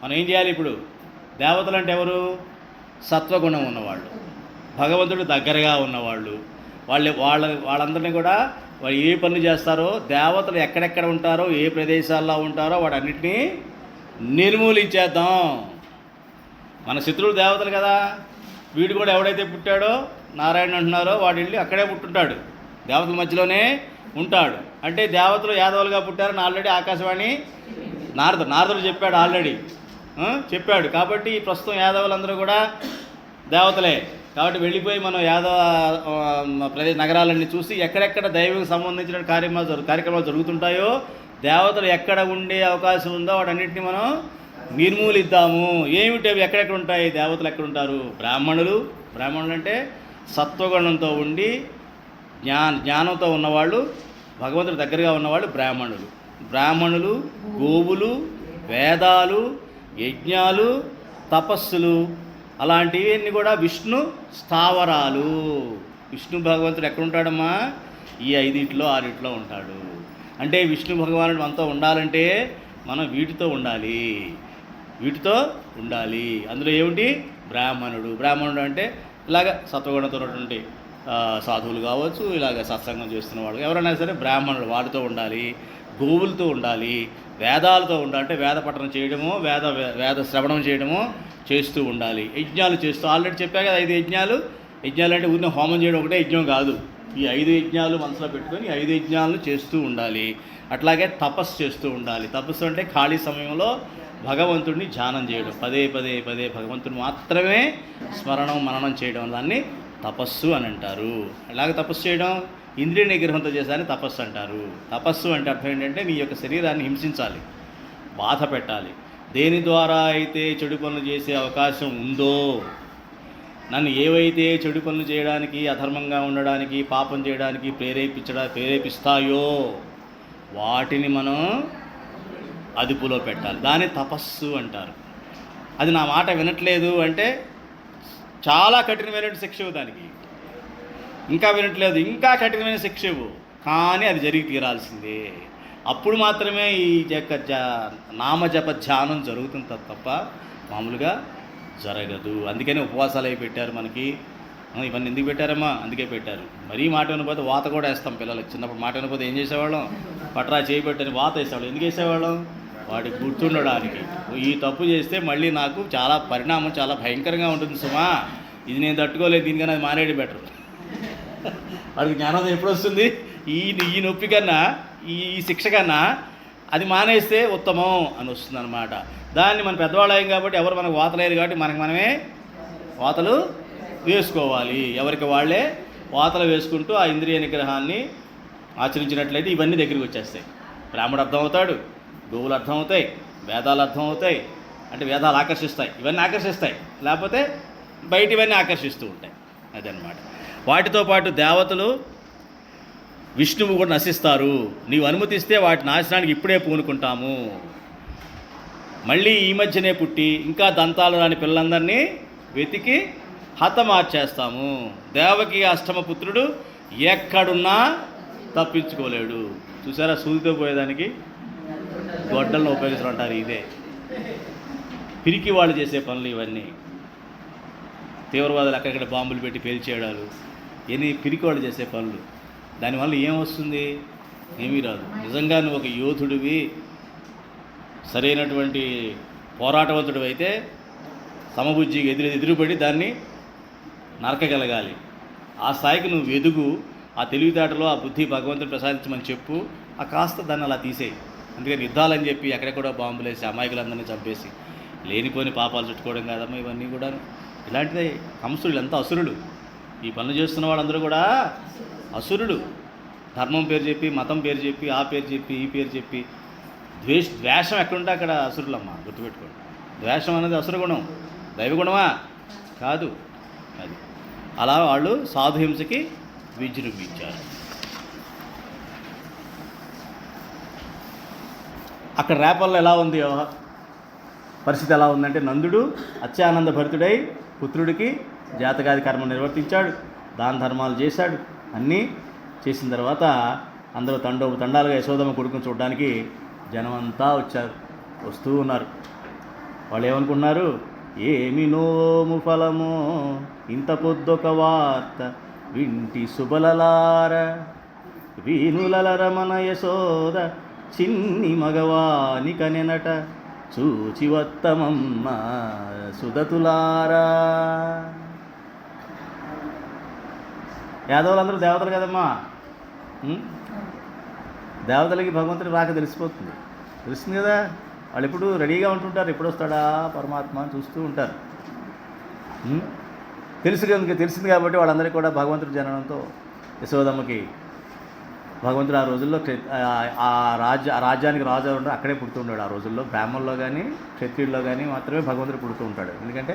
Speaker 1: మనం ఏం చేయాలి? ఇప్పుడు దేవతలు అంటే ఎవరు? సత్వగుణం ఉన్నవాళ్ళు, భగవంతుడు దగ్గరగా ఉన్నవాళ్ళు. వాళ్ళందరినీ కూడా వాళ్ళు ఏ పనులు చేస్తారో, దేవతలు ఎక్కడెక్కడ ఉంటారో, ఏ ప్రదేశాల్లో ఉంటారో వాటన్నిటినీ నిర్మూలించేద్దాం. మన శత్రువులు దేవతలు కదా. వీడు కూడా ఎవడైతే పుట్టాడో, నారాయణ అంటున్నారో, వాడు వెళ్ళి అక్కడే పుట్టుంటాడు, దేవతల మధ్యలోనే ఉంటాడు. అంటే దేవతలు యాదవులుగా పుట్టారని ఆల్రెడీ ఆకాశవాణి నారదుడు చెప్పాడు, ఆల్రెడీ చెప్పాడు. కాబట్టి ప్రస్తుతం యాదవులందరూ కూడా దేవతలే. కాబట్టి వెళ్ళిపోయి మనం యాదవ నగరాలన్నీ చూసి ఎక్కడెక్కడ దైవం సంబంధించిన కార్యక్రమాలు జరుగుతుంటాయో, దేవతలు ఎక్కడ ఉండే అవకాశం ఉందో వాటన్నిటిని మనం నిర్మూలిద్దాము. ఏమిటి అవి? ఎక్కడెక్కడ ఉంటాయి దేవతలు? ఎక్కడ ఉంటారు? బ్రాహ్మణులు అంటే సత్వగుణంతో ఉండి జ్ఞానంతో ఉన్నవాళ్ళు, భగవంతుడి దగ్గరగా ఉన్నవాళ్ళు బ్రాహ్మణులు. గోవులు, వేదాలు, యజ్ఞాలు, తపస్సులు, అలాంటివన్నీ కూడా విష్ణు స్థావరాలు. విష్ణు భగవంతుడు ఎక్కడ ఉంటాడమ్మా? ఈ 5 6 ఉంటాడు. అంటే విష్ణు భగవానుడు మనతో ఉండాలంటే మనం వీటితో ఉండాలి. అందులో ఏమిటి? బ్రాహ్మణుడు అంటే ఇలాగ సత్వగుణంతో ఉన్నటువంటి సాధువులు కావచ్చు, ఇలాగ సత్సంగం చేస్తున్న వాళ్ళు ఎవరైనా సరే బ్రాహ్మణుడు, వాడితో ఉండాలి. గోవులతో ఉండాలి, వేదాలతో ఉండాలి, అంటే వేద పఠనం చేయడము, వేద శ్రవణం చేయడము చేస్తూ ఉండాలి. యజ్ఞాలు చేస్తూ ఆల్రెడీ చెప్పా కదా 5 యజ్ఞాలు అంటే ఊరిని హోమం చేయడం ఒకటే యజ్ఞం కాదు. ఈ 5 యజ్ఞాలు మనసులో పెట్టుకొని 5 యజ్ఞాలను చేస్తూ ఉండాలి. అట్లాగే తపస్సు చేస్తూ ఉండాలి. తపస్సు అంటే ఖాళీ సమయంలో భగవంతుడిని ధ్యానం చేయడం, పదే భగవంతుడిని మాత్రమే మననం చేయడం, దాన్ని తపస్సు అని అంటారు. అలాగే తపస్సు చేయడం ఇంద్రియ నిగ్రహంతో చేశారని తపస్సు అంటారు. తపస్సు అంటే అర్థం ఏంటంటే నీ యొక్క శరీరాన్ని హింసించాలి, బాధ పెట్టాలి. దేని ద్వారా అయితే చెడు పనులు చేసే అవకాశం ఉందో, నన్ను ఏవైతే చెడు పనులు చేయడానికి, అధర్మంగా ఉండడానికి, పాపం చేయడానికి ప్రేరేపిస్తాయో వాటిని మనం అదుపులో పెట్టాలి. దాన్ని తపస్సు అంటారు. అది నా మాట వినట్లేదు అంటే చాలా కఠినమైన శిక్ష ఇవ్వు, దానికి ఇంకా వినట్లేదు ఇంకా కఠినమైన శిక్ష ఇవ్వు, కానీ అది జరిగి తీరాల్సిందే. అప్పుడు మాత్రమే ఈ యొక్క నామజప ధ్యానం జరుగుతుంది తప్ప మామూలుగా జరగదు. అందుకని ఉపవాసాలు అవి పెట్టారు మనకి. ఇవన్నీ ఎందుకు పెట్టారమ్మా? అందుకే పెట్టారు. మరీ మాట వినకపోతే వాత కూడా వేస్తాం పిల్లలకి. చిన్నప్పుడు మాట వినకపోతే ఏం చేసేవాళ్ళం? పట్రా చేయబెట్టని వాత వేసేవాళ్ళం. ఎందుకు వేసేవాళ్ళం? వాడికి గుర్తుండడానికి. ఈ తప్పు చేస్తే మళ్ళీ నాకు చాలా పరిణామం చాలా భయంకరంగా ఉంటుంది సుమా, ఇది నేను తట్టుకోలేదు, దీనికన్నా అది మానేయడం బెటర్. వాడికి జ్ఞానోదయం ఎప్పుడు వస్తుంది? ఈ నొప్పి కన్నా, ఈ శిక్ష కన్నా అది మానేస్తే ఉత్తమం అని వస్తుంది అన్నమాట. దాన్ని మన పెద్దవాళ్ళు అయ్యాం కాబట్టి ఎవరు మనకు వాతలేదు కాబట్టి మనమే వాతలు వేసుకోవాలి. ఎవరికి వాళ్ళే వాతలు వేసుకుంటూ ఆ ఇంద్రియ నిగ్రహాన్ని ఆచరించినట్లయితే ఇవన్నీ దగ్గరికి వచ్చేస్తాయి. బ్రాహ్మడు అర్థమవుతాడు, గోవులు అర్థమవుతాయి, వేదాలు అర్థమవుతాయి. అంటే వేదాలు ఆకర్షిస్తాయి, ఇవన్నీ ఆకర్షిస్తాయి, లేకపోతే బయట ఇవన్నీ ఆకర్షిస్తూ ఉంటాయి. అదనమాట. వాటితో పాటు దేవతలు విష్ణువు కూడా నశిస్తారు. నీవు అనుమతిస్తే వాటి నాశనానికి ఇప్పుడే పూనుకుంటాము. మళ్ళీ ఈ మధ్యనే పుట్టి ఇంకా దంతాలు రాని పిల్లలందరినీ వెతికి హతమార్చేస్తాము. దేవకి అష్టమ పుత్రుడు ఎక్కడున్నా తప్పించుకోలేడు. చూసారా, సూదితో పోయేదానికి గొడ్డలను ఉపయోగిస్తుంటారు. ఇదే పిరికి వాళ్ళు చేసే పనులు ఇవన్నీ. తీవ్రవాదులు అక్కడక్కడ బాంబులు పెట్టి పేల్చేయడాలు, ఎన్ని పిరికి వాళ్ళు చేసే పనులు. దానివల్ల ఏమొస్తుంది? ఏమీ రాదు. నిజంగా నువ్వు ఒక యోధుడివి, సరైనటువంటి పోరాటవంతుడు అయితే సమబుజ్జికి ఎదురుపడి దాన్ని నరకగలగాలి. ఆ స్థాయికి నువ్వు ఎదుగు. ఆ తెలివితేటలో ఆ బుద్ధి భగవంతుని ప్రసాదించమని చెప్పు. ఆ కాస్త దాన్ని అలా తీసేయి. అందుకని యుద్ధాలని చెప్పి ఎక్కడెక్కడో బాంబులు వేసి అమాయకులందరినీ చంపేసి లేనిపోని పాపాలు చుట్టుకోవడం కాదమ్మా ఇవన్నీ కూడా. ఇలాంటిదే కంసుడు, ఎంత అసురుడు. ఈ పనులు చేస్తున్న వాళ్ళందరూ కూడా అసురుడు. ధర్మం పేరు చెప్పి, మతం పేరు చెప్పి, ఆ పేరు చెప్పి, ఈ పేరు చెప్పి ద్వేషం ఎక్కడుంటే అక్కడ అసురులమ్మా, గుర్తుపెట్టుకోండి. ద్వేషం అనేది అసురగుణం, దైవగుణమా కాదు. అది అలా వాళ్ళు సాధుహింసకి విజృంభించారు. అక్కడ రేపల్లో ఎలా ఉంది పరిస్థితి? ఎలా ఉందంటే, నందుడు అత్యానంద భరితుడై పుత్రుడికి జాతకాది కర్మ నిర్వర్తించాడు, దాన ధర్మాలు చేశాడు. అన్నీ చేసిన తర్వాత అందరూ తండాలుగా యశోదమ్మ కొడుకుని చూడడానికి జనమంతా వచ్చారు, వస్తూ ఉన్నారు. వాళ్ళు ఏమనుకున్నారు? ఏమి నోము ఫలమో ఇంత పొద్దొక వార్త వింటి శుభలలార వీనులల మన యశోద చిన్ని మగవాని కనెనట చూచి వత్తమమ్మ సుదతులారా. యాదవులందరూ దేవతలు కదమ్మా. దేవతలకి భగవంతుడి రాక తెలుస్తుంది కదా. వాళ్ళు ఎప్పుడు రెడీగా ఉంటుంటారు, ఎప్పుడు వస్తాడా పరమాత్మ అని చూస్తూ ఉంటారు. తెలిసింది కాబట్టి వాళ్ళందరికీ కూడా భగవంతుడి జననంతో యశోదమ్మకి భగవంతుడు ఆ రోజుల్లో రాజ్యానికి రాజు ఉంటాడు, అక్కడే పుడుతుంటాడు. ఆ రోజుల్లో బ్రాహ్మణుల్లో కానీ క్షత్రియుల్లో కానీ మాత్రమే భగవంతుడు పుడుతూ ఉంటాడు. ఎందుకంటే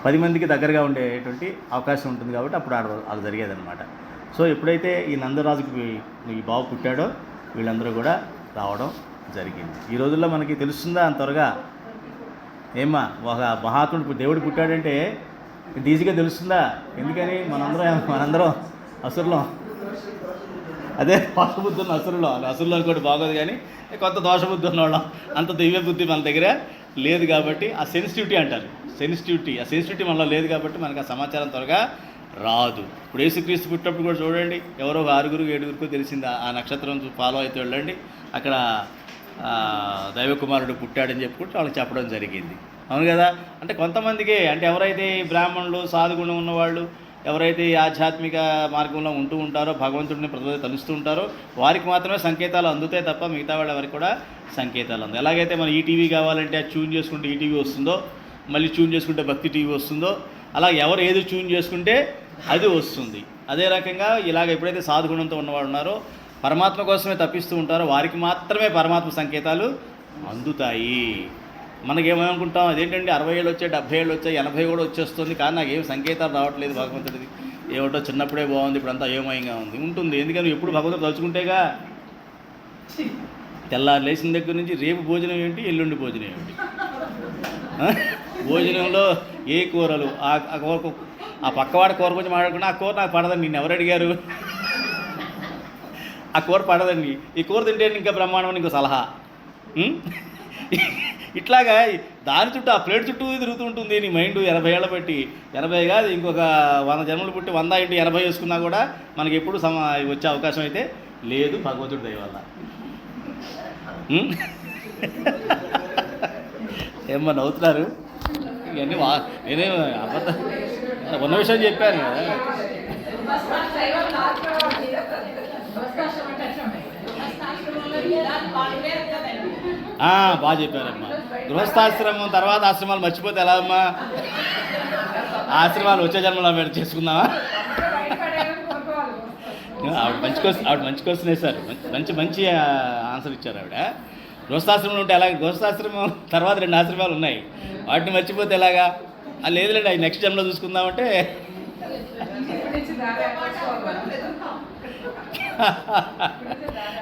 Speaker 1: 10 మందికి దగ్గరగా ఉండేటువంటి అవకాశం ఉంటుంది కాబట్టి అప్పుడు అది జరిగేదన్నమాట. సో ఎప్పుడైతే ఈ నందరాజుకి ఈ బాబు పుట్టాడో వీళ్ళందరూ కూడా రావడం జరిగింది. ఈ రోజుల్లో మనకి తెలుస్తుందా అంత త్వరగా? ఏమ్మా, ఒక మహాత్ముడు దేవుడు పుట్టాడంటే ఇంత ఈజీగా తెలుస్తుందా? ఎందుకని మనందరం అసురులం. అదే దోషబుద్ధి ఉన్న అసురులో కూడా బాగోదు, కానీ కొంత దోషబుద్ధి ఉన్నవాళ్ళం. అంత దివ్య బుద్ధి మన దగ్గర లేదు కాబట్టి ఆ సెన్సిటివిటీ అంటారు. ఆ సెన్సిటివిటీ మనలో లేదు కాబట్టి మనకు ఆ సమాచారం త్వరగా రాదు. ఇప్పుడు యేసుక్రీస్తు పుట్టినప్పుడు కూడా చూడండి, ఎవరో 6 7 తెలిసింది. ఆ నక్షత్రం ఫాలో అయితే వెళ్ళండి, అక్కడ దైవకుమారుడు పుట్టాడని చెప్పుకుంటే వాళ్ళకి చెప్పడం జరిగింది. అవును కదా. అంటే కొంతమందికి, అంటే ఎవరైతే బ్రాహ్మణులు సాధుగుణం ఉన్నవాళ్ళు, ఎవరైతే ఈ ఆధ్యాత్మిక మార్గంలో ఉంటూ ఉంటారో, భగవంతుడిని ప్రతిరోజు తలుస్తూ ఉంటారో వారికి మాత్రమే సంకేతాలు అందుతాయి తప్ప మిగతా వాళ్ళ ఎవరికి కూడా సంకేతాలు అందవు. ఎలాగైతే మనం ఈటీవీ కావాలంటే అది ట్యూన్ చేసుకుంటే ఈటీవీ వస్తుందో, మళ్ళీ ట్యూన్ చేసుకుంటే భక్తి టీవీ వస్తుందో, అలా ఎవరు ఏది ట్యూన్ చేసుకుంటే అది వస్తుంది. అదే రకంగా ఇలాగ ఎప్పుడైతే సాధుగుణంతో ఉన్నవాడు ఉన్నారో, పరమాత్మ కోసమే తప్పిస్తూ ఉంటారో వారికి మాత్రమే పరమాత్మ సంకేతాలు అందుతాయి. మనకేమనుకుంటాం, అదేంటండి 60 ఏళ్ళు వచ్చాయి, 70 ఏళ్ళు వచ్చాయి, 80 కూడా వచ్చేస్తుంది, కానీ నాకు ఏం సంకేతాలు రావట్లేదు భగవంతుడిది. ఏమిటో చిన్నప్పుడే బాగుంది, ఇప్పుడంతా ఏమయంగా ఉంటుంది. ఎందుకని ఎప్పుడు భగవంతుడు తలుచుకుంటేగా. తెల్లారు లేచిన దగ్గర నుంచి రేపు భోజనం ఏంటి, ఎల్లుండి భోజనం ఏంటి, భోజనంలో ఏ కూరలు, ఆ పక్కవాడ కూర గురించి మాట్లాడుకున్నా ఆ కూర నాకు పడదండి, నిన్ను ఎవరు అడిగారు, ఆ కూర పడదండి, ఈ కూర తింటే ఇంకా బ్రహ్మాండం అని ఇంకో సలహా. ఇట్లాగా దాని చుట్టూ, ఆ ప్లేట్ చుట్టూ తిరుగుతూ ఉంటుంది నీ మైండ్. 80 ఏళ్ళ బట్టి, 80 కాదు ఇంకొక 100 జన్మలు పుట్టి 100 × 80 వేసుకున్నా కూడా మనకి ఎప్పుడు వచ్చే అవకాశం అయితే లేదు భగవంతుడి దయ వల్ల. ఏమన్నా నవ్వుతున్నారు? ఇవన్నీ నేనే అబద్ధం ఉన్న విషయం చెప్పాను కదా. బాగా చెప్పారమ్మా. గృహస్థాశ్రమం తర్వాత ఆశ్రమాలు మర్చిపోతే ఎలా అమ్మా? ఆశ్రమాలు వచ్చే జన్మలో మీరు చేసుకుందామా? ఆవిడ మంచి క్వశ్చన్ వేశారు, మంచి ఆన్సర్ ఇచ్చారు ఆవిడ. గృహస్థాశ్రమంలో ఉంటే ఎలాగ? గృహస్థాశ్రమం తర్వాత 2 ఆశ్రమాలు ఉన్నాయి, వాటిని మర్చిపోతే ఎలాగా? లేదులేండి అవి నెక్స్ట్ జన్మలో చూసుకుందామంటే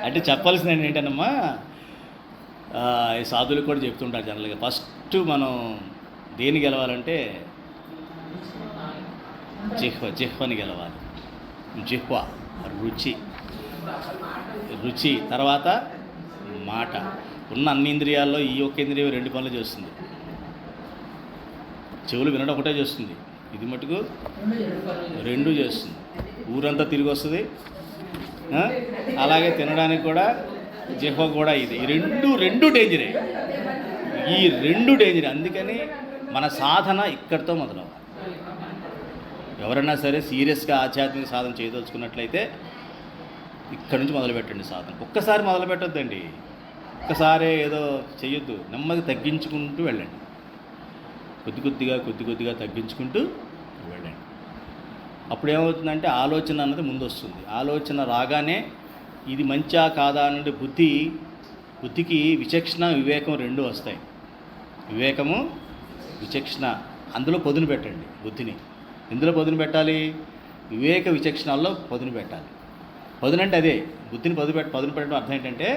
Speaker 1: అంటే చెప్పాల్సింది ఏంటన్నమ్మా, ఈ సాధువులు కూడా చెప్తుంటారు జనరల్గా, ఫస్ట్ మనం దేని గెలవాలంటే జిహ్వని గెలవాలి. జిహ్వ రుచి, తర్వాత మాట. ఉన్న అన్ని ఇంద్రియాల్లో ఈ ఒక్క ఇంద్రియం 2 పనులు చేస్తుంది. చెవులు వినడం ఒకటే చేస్తుంది, ఇది మటుకు 2 చేస్తుంది. ఊరంతా తిరిగి వస్తుంది. అలాగే తినడానికి కూడా జిహ్వ కూడా ఇది. ఈ రెండు డేంజరే, ఈ 2 డేంజరే. అందుకని మన సాధన ఇక్కడితో మొదలవ్వాలి. ఎవరైనా సరే సీరియస్గా ఆధ్యాత్మిక సాధన చేయదలుచుకున్నట్లయితే ఇక్కడి నుంచి మొదలుపెట్టండి సాధన. ఒక్కసారి మొదలు పెట్టొద్దండి, ఒక్కసారి ఏదో చెయ్యొద్దు. నెమ్మది తగ్గించుకుంటూ వెళ్ళండి, కొద్ది కొద్దిగా తగ్గించుకుంటూ వెళ్ళండి. అప్పుడు ఏమవుతుందంటే ఆలోచన అన్నది ముందు వస్తుంది. ఆలోచన రాగానే ఇది మంచా కాదా అన్నది బుద్ధికి విచక్షణ, వివేకం 2 వస్తాయి. వివేకము, విచక్షణ, అందులో పదును పెట్టండి బుద్ధిని. ఎందులో పదును పెట్టాలి? వివేక విచక్షణాల్లో పదును పెట్టాలి. పదును అంటే అదే, బుద్ధిని పదును పెట్టడం అర్థం ఏంటంటే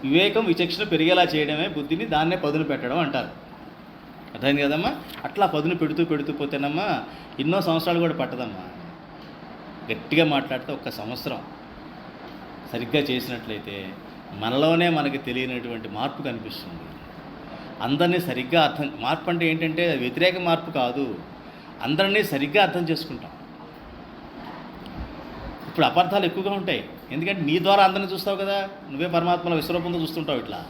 Speaker 1: వివేకం విచక్షణ పెరిగేలా చేయడమే బుద్ధిని, దాన్నే పదును పెట్టడం అంటారు. అర్థమైంది కదమ్మా? అట్లా పదును పెడుతూ పోతేనమ్మా ఎన్నో సంవత్సరాలు కూడా పట్టదమ్మా. గట్టిగా మాట్లాడితే 1 సంవత్సరం సరిగ్గా చేసినట్లయితే మనలోనే మనకి తెలియనటువంటి మార్పు కనిపిస్తుంది. అందరినీ సరిగ్గా మార్పు అంటే ఏంటంటే వ్యతిరేక మార్పు కాదు, అందరినీ సరిగ్గా అర్థం చేసుకుంటాం. ఇప్పుడు అపార్థాలు ఎక్కువగా ఉంటాయి, ఎందుకంటే నీ ద్వారా అందరినీ చూస్తావు కదా. నువ్వే పరమాత్మలో విశ్వరూపంతో చూస్తుంటావు. ఇట్లా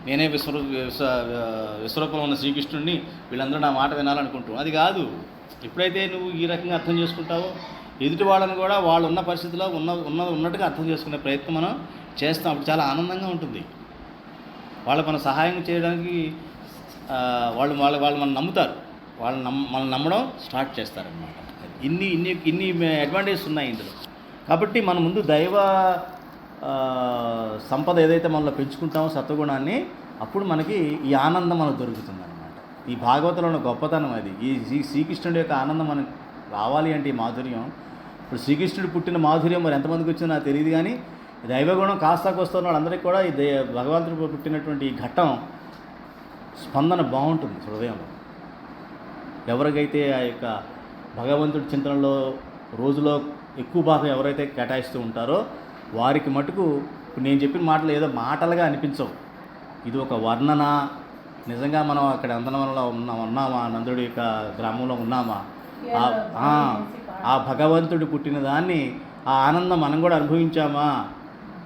Speaker 1: నేనే విశ్వరూపంలో ఉన్న శ్రీకృష్ణుడిని, వీళ్ళందరూ నా మాట వినాలనుకుంటావు. అది కాదు. ఎప్పుడైతే నువ్వు ఈ రకంగా అర్థం చేసుకుంటావో ఎదుటి వాళ్ళని కూడా వాళ్ళు ఉన్న పరిస్థితిలో ఉన్నట్టుగా అర్థం చేసుకునే ప్రయత్నం మనం చేస్తాం. అప్పుడు చాలా ఆనందంగా ఉంటుంది. వాళ్ళు మన సహాయం చేయడానికి వాళ్ళు మనం నమ్ముతారు, మనం నమ్మడం స్టార్ట్ చేస్తారనమాట. ఇన్ని అడ్వాంటేజెస్ ఉన్నాయి ఇందులో. కాబట్టి మన ముందు దైవ సంపద ఏదైతే మనలో పెంచుకుంటామో సత్వగుణాన్ని, అప్పుడు మనకి ఈ ఆనందం మనకు దొరుకుతుంది అనమాట. ఈ భాగవతంలో ఉన్న గొప్పతనం అది. ఈ శ్రీకృష్ణుడి యొక్క ఆనందం మనకు రావాలి అంటే ఈ మాధుర్యం. ఇప్పుడు శ్రీకృష్ణుడు పుట్టిన మాధుర్యం మరి ఎంతమందికి వచ్చిందో నాకు తెలియదు, కానీ దైవగుణం కాస్తాకు వస్తున్న వాళ్ళందరికీ కూడా ఈ భగవంతుడు పుట్టినటువంటి ఈ ఘట్టం స్పందన బాగుంటుంది హృదయంలో. ఎవరికైతే ఆ యొక్క భగవంతుడి చింతనలో రోజులో ఎక్కువ భాగం ఎవరైతే కేటాయిస్తూ ఉంటారో వారికి మటుకు నేను చెప్పిన మాటలు ఏదో మాటలుగా అనిపించవు. ఇది ఒక వర్ణన. నిజంగా మనం అక్కడ నందనవనంలో ఉన్నామా, నందుడి యొక్క గ్రామంలో ఉన్నామా, ఆ భగవంతుడు పుట్టిన దాన్ని, ఆ ఆనందం మనం కూడా అనుభవించామా,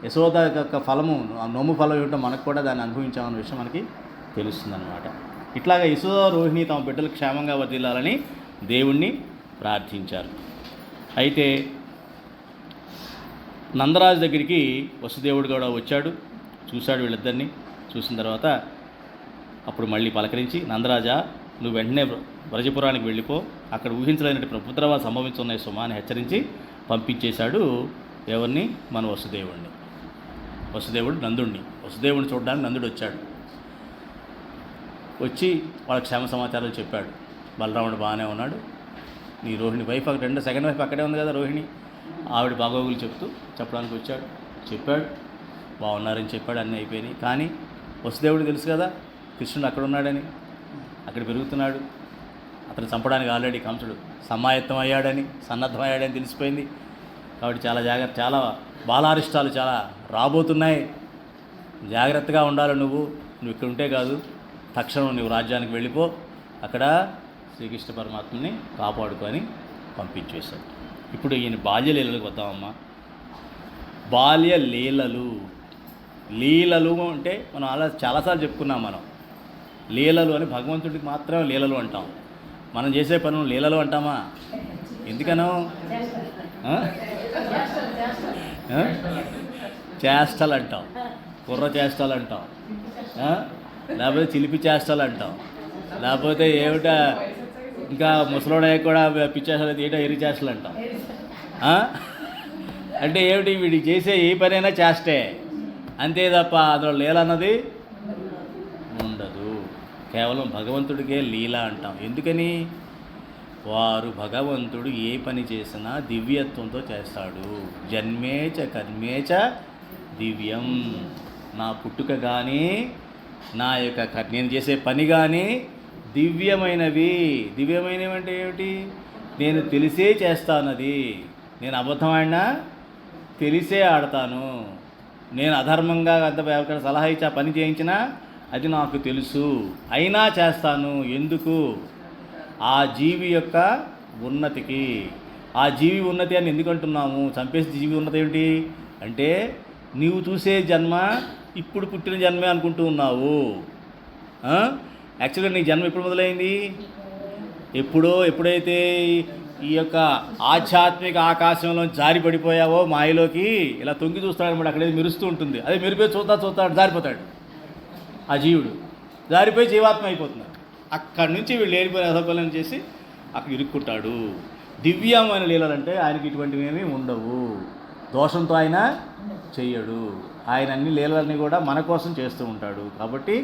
Speaker 1: యశోద యొక్క ఫలము, నోము ఫలం ఏమిటో మనకు కూడా దాన్ని అనుభవించామన్న విషయం మనకి తెలుస్తుందన్నమాట. ఇట్లాగా యశోద రోహిణి తమ బిడ్డలు క్షేమంగా వర్ధిల్లాలని దేవుణ్ణి ప్రార్థించారు. అయితే నందరాజు దగ్గరికి వసుదేవుడు కూడా వచ్చాడు, చూశాడు వీళ్ళిద్దరిని. చూసిన తర్వాత అప్పుడు మళ్ళీ పలకరించి, నందరాజా నువ్వు వెంటనే వ్రజపురానికి వెళ్ళిపో, అక్కడ ఊహించలేనటువంటి పుత్రవాలు సంభవించున్నాయి సుమా అని హెచ్చరించి పంపించేశాడు. ఎవరిని? మన వసుదేవుడు నందుడిని. వసుదేవుడిని చూడడానికి నందుడు వచ్చాడు. వచ్చి వాళ్ళ క్షేమ సమాచారాలు చెప్పాడు. బలరాముడు బాగానే ఉన్నాడు, నీ రోహిణి వైఫ్ సెకండ్ వైఫ్ అక్కడే ఉంది కదా రోహిణి, ఆవిడ బాగోగులు చెప్పడానికి వచ్చాడు. చెప్పాడు, బాగున్నారని చెప్పాడు, అన్నీ అయిపోయినాయి. కానీ వసుదేవుడు తెలుసు కదా కృష్ణుడు అక్కడ ఉన్నాడని, అక్కడ పెరుగుతున్నాడు. అతను చంపడానికి ఆల్రెడీ కంసుడు సన్నద్ధమయ్యాడని తెలిసిపోయింది. కాబట్టి చాలా బాలారిష్టాలు చాలా రాబోతున్నాయి, జాగ్రత్తగా ఉండాలి. నువ్వు ఇక్కడ ఉంటే కాదు, తక్షణం నువ్వు రాజ్యానికి వెళ్ళిపో, అక్కడ శ్రీకృష్ణ పరమాత్మని కాపాడుకొని పంపించేశాడు. ఇప్పుడు ఈయన బాల్యలీలలకు వద్దామమ్మా. లీలలు అంటే మనం అలా చాలాసార్లు చెప్పుకున్నాం. మనం లీలలు అని భగవంతుడికి మాత్రమే లీలలు అంటాం. మనం చేసే పనులు లీలలు అంటామా? ఎందుకనో చేష్టలు అంటాం, కుర్ర చేష్టలు అంటాం, లేకపోతే చిలిపి చేష్టలు అంటాం, లేకపోతే ఏమిటా ఇంకా ముసలోడయ్య కూడా పిచ్చేష్టలు ఏటో ఎరి చేష్టలు అంటాం. అంటే ఏమిటి, వీడికి చేసే ఏ పనైనా చేస్తే అంతే తప్ప అందులో లీల అన్నది ఉండదు. కేవలం భగవంతుడికే లీల అంటాం. ఎందుకని? వారు భగవంతుడు ఏ పని చేసినా దివ్యత్వంతో చేస్తాడు. జన్మేచ కర్మేచ దివ్యం. నా పుట్టుక కానీ నా యొక్క నేను చేసే పని కానీ దివ్యమైనవి. దివ్యమైనవి అంటే ఏమిటి? నేను తెలిసే చేస్తానది. నేను అబద్ధం ఆడినా తెలిసే ఆడతాను. నేను అధర్మంగా ఎవరికైనా సలహా ఇచ్చి ఆ పని చేయించినా అది నాకు తెలుసు, అయినా చేస్తాను. ఎందుకు? ఆ జీవి యొక్క ఉన్నతికి. ఆ జీవి ఉన్నతి అని ఎందుకు అంటున్నాము? చంపేసి జీవి ఉన్నతి ఏమిటి అంటే, నీవు చూసే జన్మ ఇప్పుడు పుట్టిన జన్మే అనుకుంటూ ఉన్నావు. యాక్చువల్గా నీ జన్మ ఎప్పుడు మొదలైంది? ఎప్పుడైతే ఈ యొక్క ఆధ్యాత్మిక ఆకాశంలో జారి పడిపోయావో మాయలోకి, ఇలా తొంగి చూస్తాడనమాట. అక్కడేది మెరుస్తూ ఉంటుంది, అదే మెరిపోయి చూస్తాడు, జారిపోతాడు. ఆ జీవుడు జారిపోయి జీవాత్మ అయిపోతున్నాడు. అక్కడి నుంచి వీళ్ళు లేనిపోయిన అసఫలం చేసి అక్కడ ఇరుక్కుంటాడు. దివ్యమైన లీలలంటే ఆయనకి ఇటువంటివి ఏమీ ఉండవు. దోషంతో ఆయన చెయ్యడు. ఆయన అన్ని లీలలన్నీ కూడా మన కోసం చేస్తూ ఉంటాడు. కాబట్టి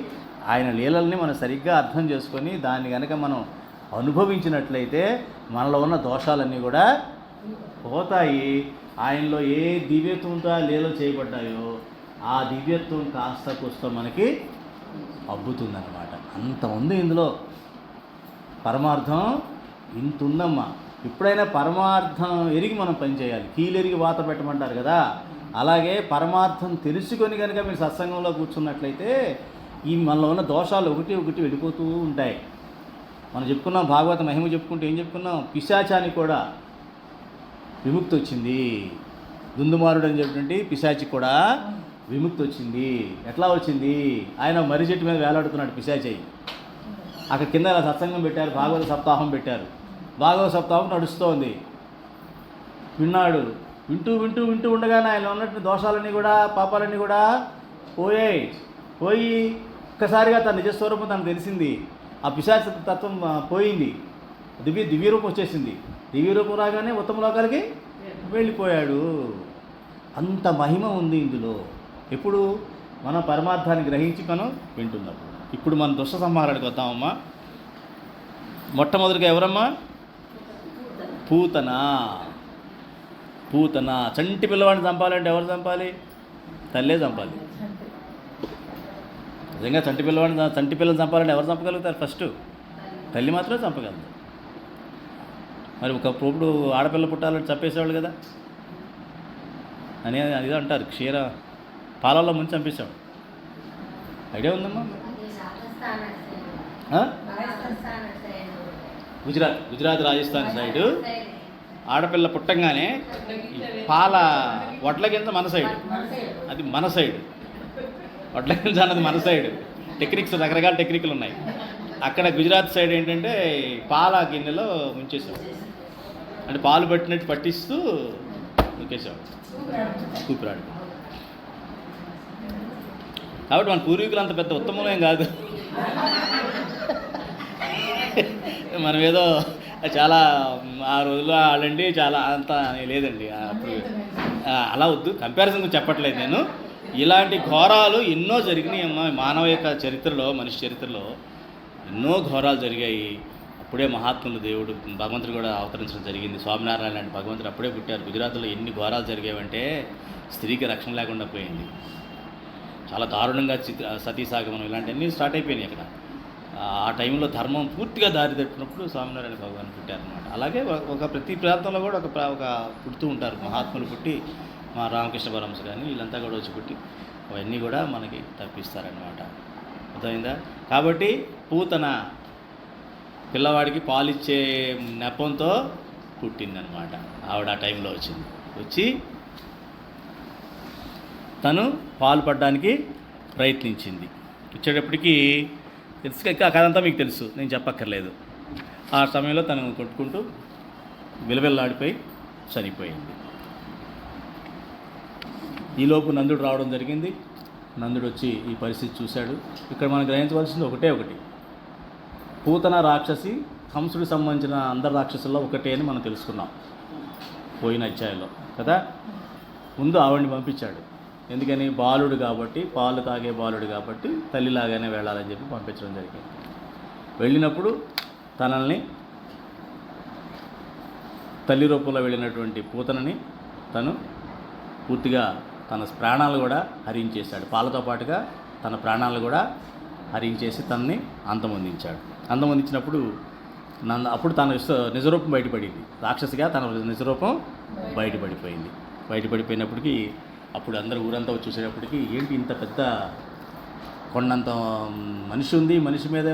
Speaker 1: ఆయన లీలల్ని మనం సరిగ్గా అర్థం చేసుకొని దాన్ని కనుక మనం అనుభవించినట్లయితే మనలో ఉన్న దోషాలన్నీ కూడా పోతాయి. ఆయనలో ఏ దివ్యత్వంతో లీలలు చేయబడ్డాయో ఆ దివ్యత్వం కాస్త కూస్త మనకి అబ్బుతుందన్నమాట. అంత ఉంది ఇందులో. పరమార్థం ఇంత ఉందమ్మా. ఎప్పుడైనా పరమార్థం ఎరిగి మనం పనిచేయాలి. కీలెరిగి వాత పెట్టమంటారు కదా, అలాగే పరమార్థం తెలుసుకొని కనుక మీరు సత్సంగంలో కూర్చున్నట్లయితే ఈ మనలో ఉన్న దోషాలు ఒకటి వెళ్ళిపోతూ ఉంటాయి. మనం చెప్పుకున్నాం, భాగవత మహిమ చెప్పుకుంటే ఏం చెప్పుకున్నాం? పిశాచానికి కూడా విముక్తి వచ్చింది. దుందుమారుడు అని చెప్పినటువంటి పిశాచికి కూడా విముక్తి వచ్చింది. ఎట్లా వచ్చింది? ఆయన మర్రి చెట్టు మీద వేలాడుతున్నాడు పిశాచి. అక్కడ కింద సత్సంగం పెట్టారు, భాగవత సప్తాహం పెట్టారు. భాగవత సప్తాహం నడుస్తోంది. విన్నాడు. వింటూ ఉండగానే ఆయన ఉన్నటువంటి దోషాలన్నీ కూడా, పాపాలన్నీ కూడా పోయి ఒక్కసారిగా తన నిజస్వరూపం తనకు తెలిసింది. ఆ పిశాచ తత్వం పోయింది. దివ్యరూపం వచ్చేసింది. దివ్యరూపం రాగానే ఉత్తమ లోకాలకి వెళ్ళిపోయాడు. అంత మహిమ ఉంది ఇందులో. ఎప్పుడు మనం పరమార్థాన్ని గ్రహించి మనం వింటున్నప్పుడు. ఇప్పుడు మనం దుష్ట సంహారానికి వద్దామమ్మా. మొట్టమొదటిగా ఎవరమ్మా? పూతన. చంటి పిల్లవాడిని చంపాలంటే ఎవరు చంపాలి? తల్లే చంపాలి. నిజంగా చంటి పిల్లలు చంపాలంటే ఎవరు చంపగలుగుతారు? ఫస్ట్ తల్లి మాత్రమే చంపగలదు. మరి ఒకప్పుడు ఆడపిల్ల పుట్టాలని చంపేసేవాళ్ళు కదా అని అది అంటారు. పాలల్లో ముంచి చంపేసేవాడు. ఐడియా ఉందమ్మా? గుజరాత్ రాజస్థాన్ సైడు ఆడపిల్ల పుట్టంగానే పాల వడ్ల కింద మన సైడ్, అది మన సైడ్. వడ్ల కింద అన్నది మన సైడ్. టెక్నిక్స్, రకరకాల టెక్నిక్లు ఉన్నాయి. అక్కడ గుజరాత్ సైడ్ ఏంటంటే పాల గిన్నెలో ముంచేసాడు. అంటే పాలు పట్టినట్టు పట్టిస్తూ ముంచేసాడు కూపిరాడు. కాబట్టి మన పూర్వీకులు అంత పెద్ద ఉత్తమం కాదు. మనం ఏదో చాలా ఆ రోజుల్లో ఆడండి చాలా అంత లేదండి. అప్పుడు అలా వద్దు, కంపారిజన్ చెప్పట్లేదు నేను. ఇలాంటి ఘోరాలు ఎన్నో జరిగినాయి అమ్మా. మానవ యొక్క చరిత్రలో, మనిషి చరిత్రలో ఎన్నో ఘోరాలు జరిగాయి. అప్పుడే మహాత్ములు, దేవుడు భగవంతుడు కూడా అవతరించడం జరిగింది. స్వామినారాయణ లాంటి భగవంతుడు అప్పుడే పుట్టారు. గుజరాత్లో ఎన్ని ఘోరాలు జరిగాయంటే స్త్రీకి రక్షణ లేకుండా పోయింది. చాలా దారుణంగా సతీసాగమనం ఇలాంటివన్నీ స్టార్ట్ అయిపోయినాయి అక్కడ. ఆ టైంలో ధర్మం పూర్తిగా దారి తప్పినప్పుడు స్వామినారాయణ భగవాన్ పుట్టారనమాట. అలాగే ప్రతి ప్రాంతంలో కూడా ఒక పుడుతూ ఉంటారు మహాత్ములు. పుట్టి మా రామకృష్ణ పరమహంస కానీ వీళ్ళంతా కూడా వచ్చి పుట్టి అవన్నీ కూడా మనకి తప్పిస్తారనమాట. అర్థమైందా? కాబట్టి పూతన పిల్లవాడికి పాలిచ్చే నెపంతో పుట్టిందనమాట. ఆవిడ ఆ టైంలో వచ్చి తను పాలు పడడానికి ప్రయత్నించింది. వచ్చేటప్పటికి తెలుసు, కథంతా మీకు తెలుసు, నేను చెప్పక్కర్లేదు. ఆ సమయంలో తను కొట్టుకుంటూ విలవిల్లాడిపోయి చనిపోయింది. ఈలోపు నందుడు రావడం జరిగింది. నందుడు వచ్చి ఈ పరిస్థితి చూశాడు. ఇక్కడ మనం గ్రహించవలసింది ఒకటి, పూతన రాక్షసి కంసుడికి సంబంధించిన అందరు రాక్షసుల్లో ఒకటే అని మనం తెలుసుకున్నాం పోయిన అధ్యాయంలో కదా. ముందు ఆవిడ్ని పంపించాడు. ఎందుకని? బాలుడు కాబట్టి, పాలు తాగే బాలుడు కాబట్టి తల్లిలాగానే వెళ్ళాలని చెప్పి పంపించడం జరిగింది. వెళ్ళినప్పుడు తనల్ని తల్లి రూపంలో వెళ్ళినటువంటి పూతనని తను పూర్తిగా తన ప్రాణాలు కూడా హరించేశాడు. పాలతో పాటుగా తన ప్రాణాలు కూడా హరించేసి తనని అంతమొందించాడు. అంతమొందించినప్పుడు అప్పుడు తన నిజరూపం బయటపడింది. రాక్షసిగా తన నిజరూపం బయటపడిపోయింది. బయటపడిపోయినప్పటికీ అప్పుడు అందరూ ఊరంతా వచ్చి చూసేటప్పటికి ఏంటి ఇంత పెద్ద కొండంత మనిషి ఉంది, మనిషి మీద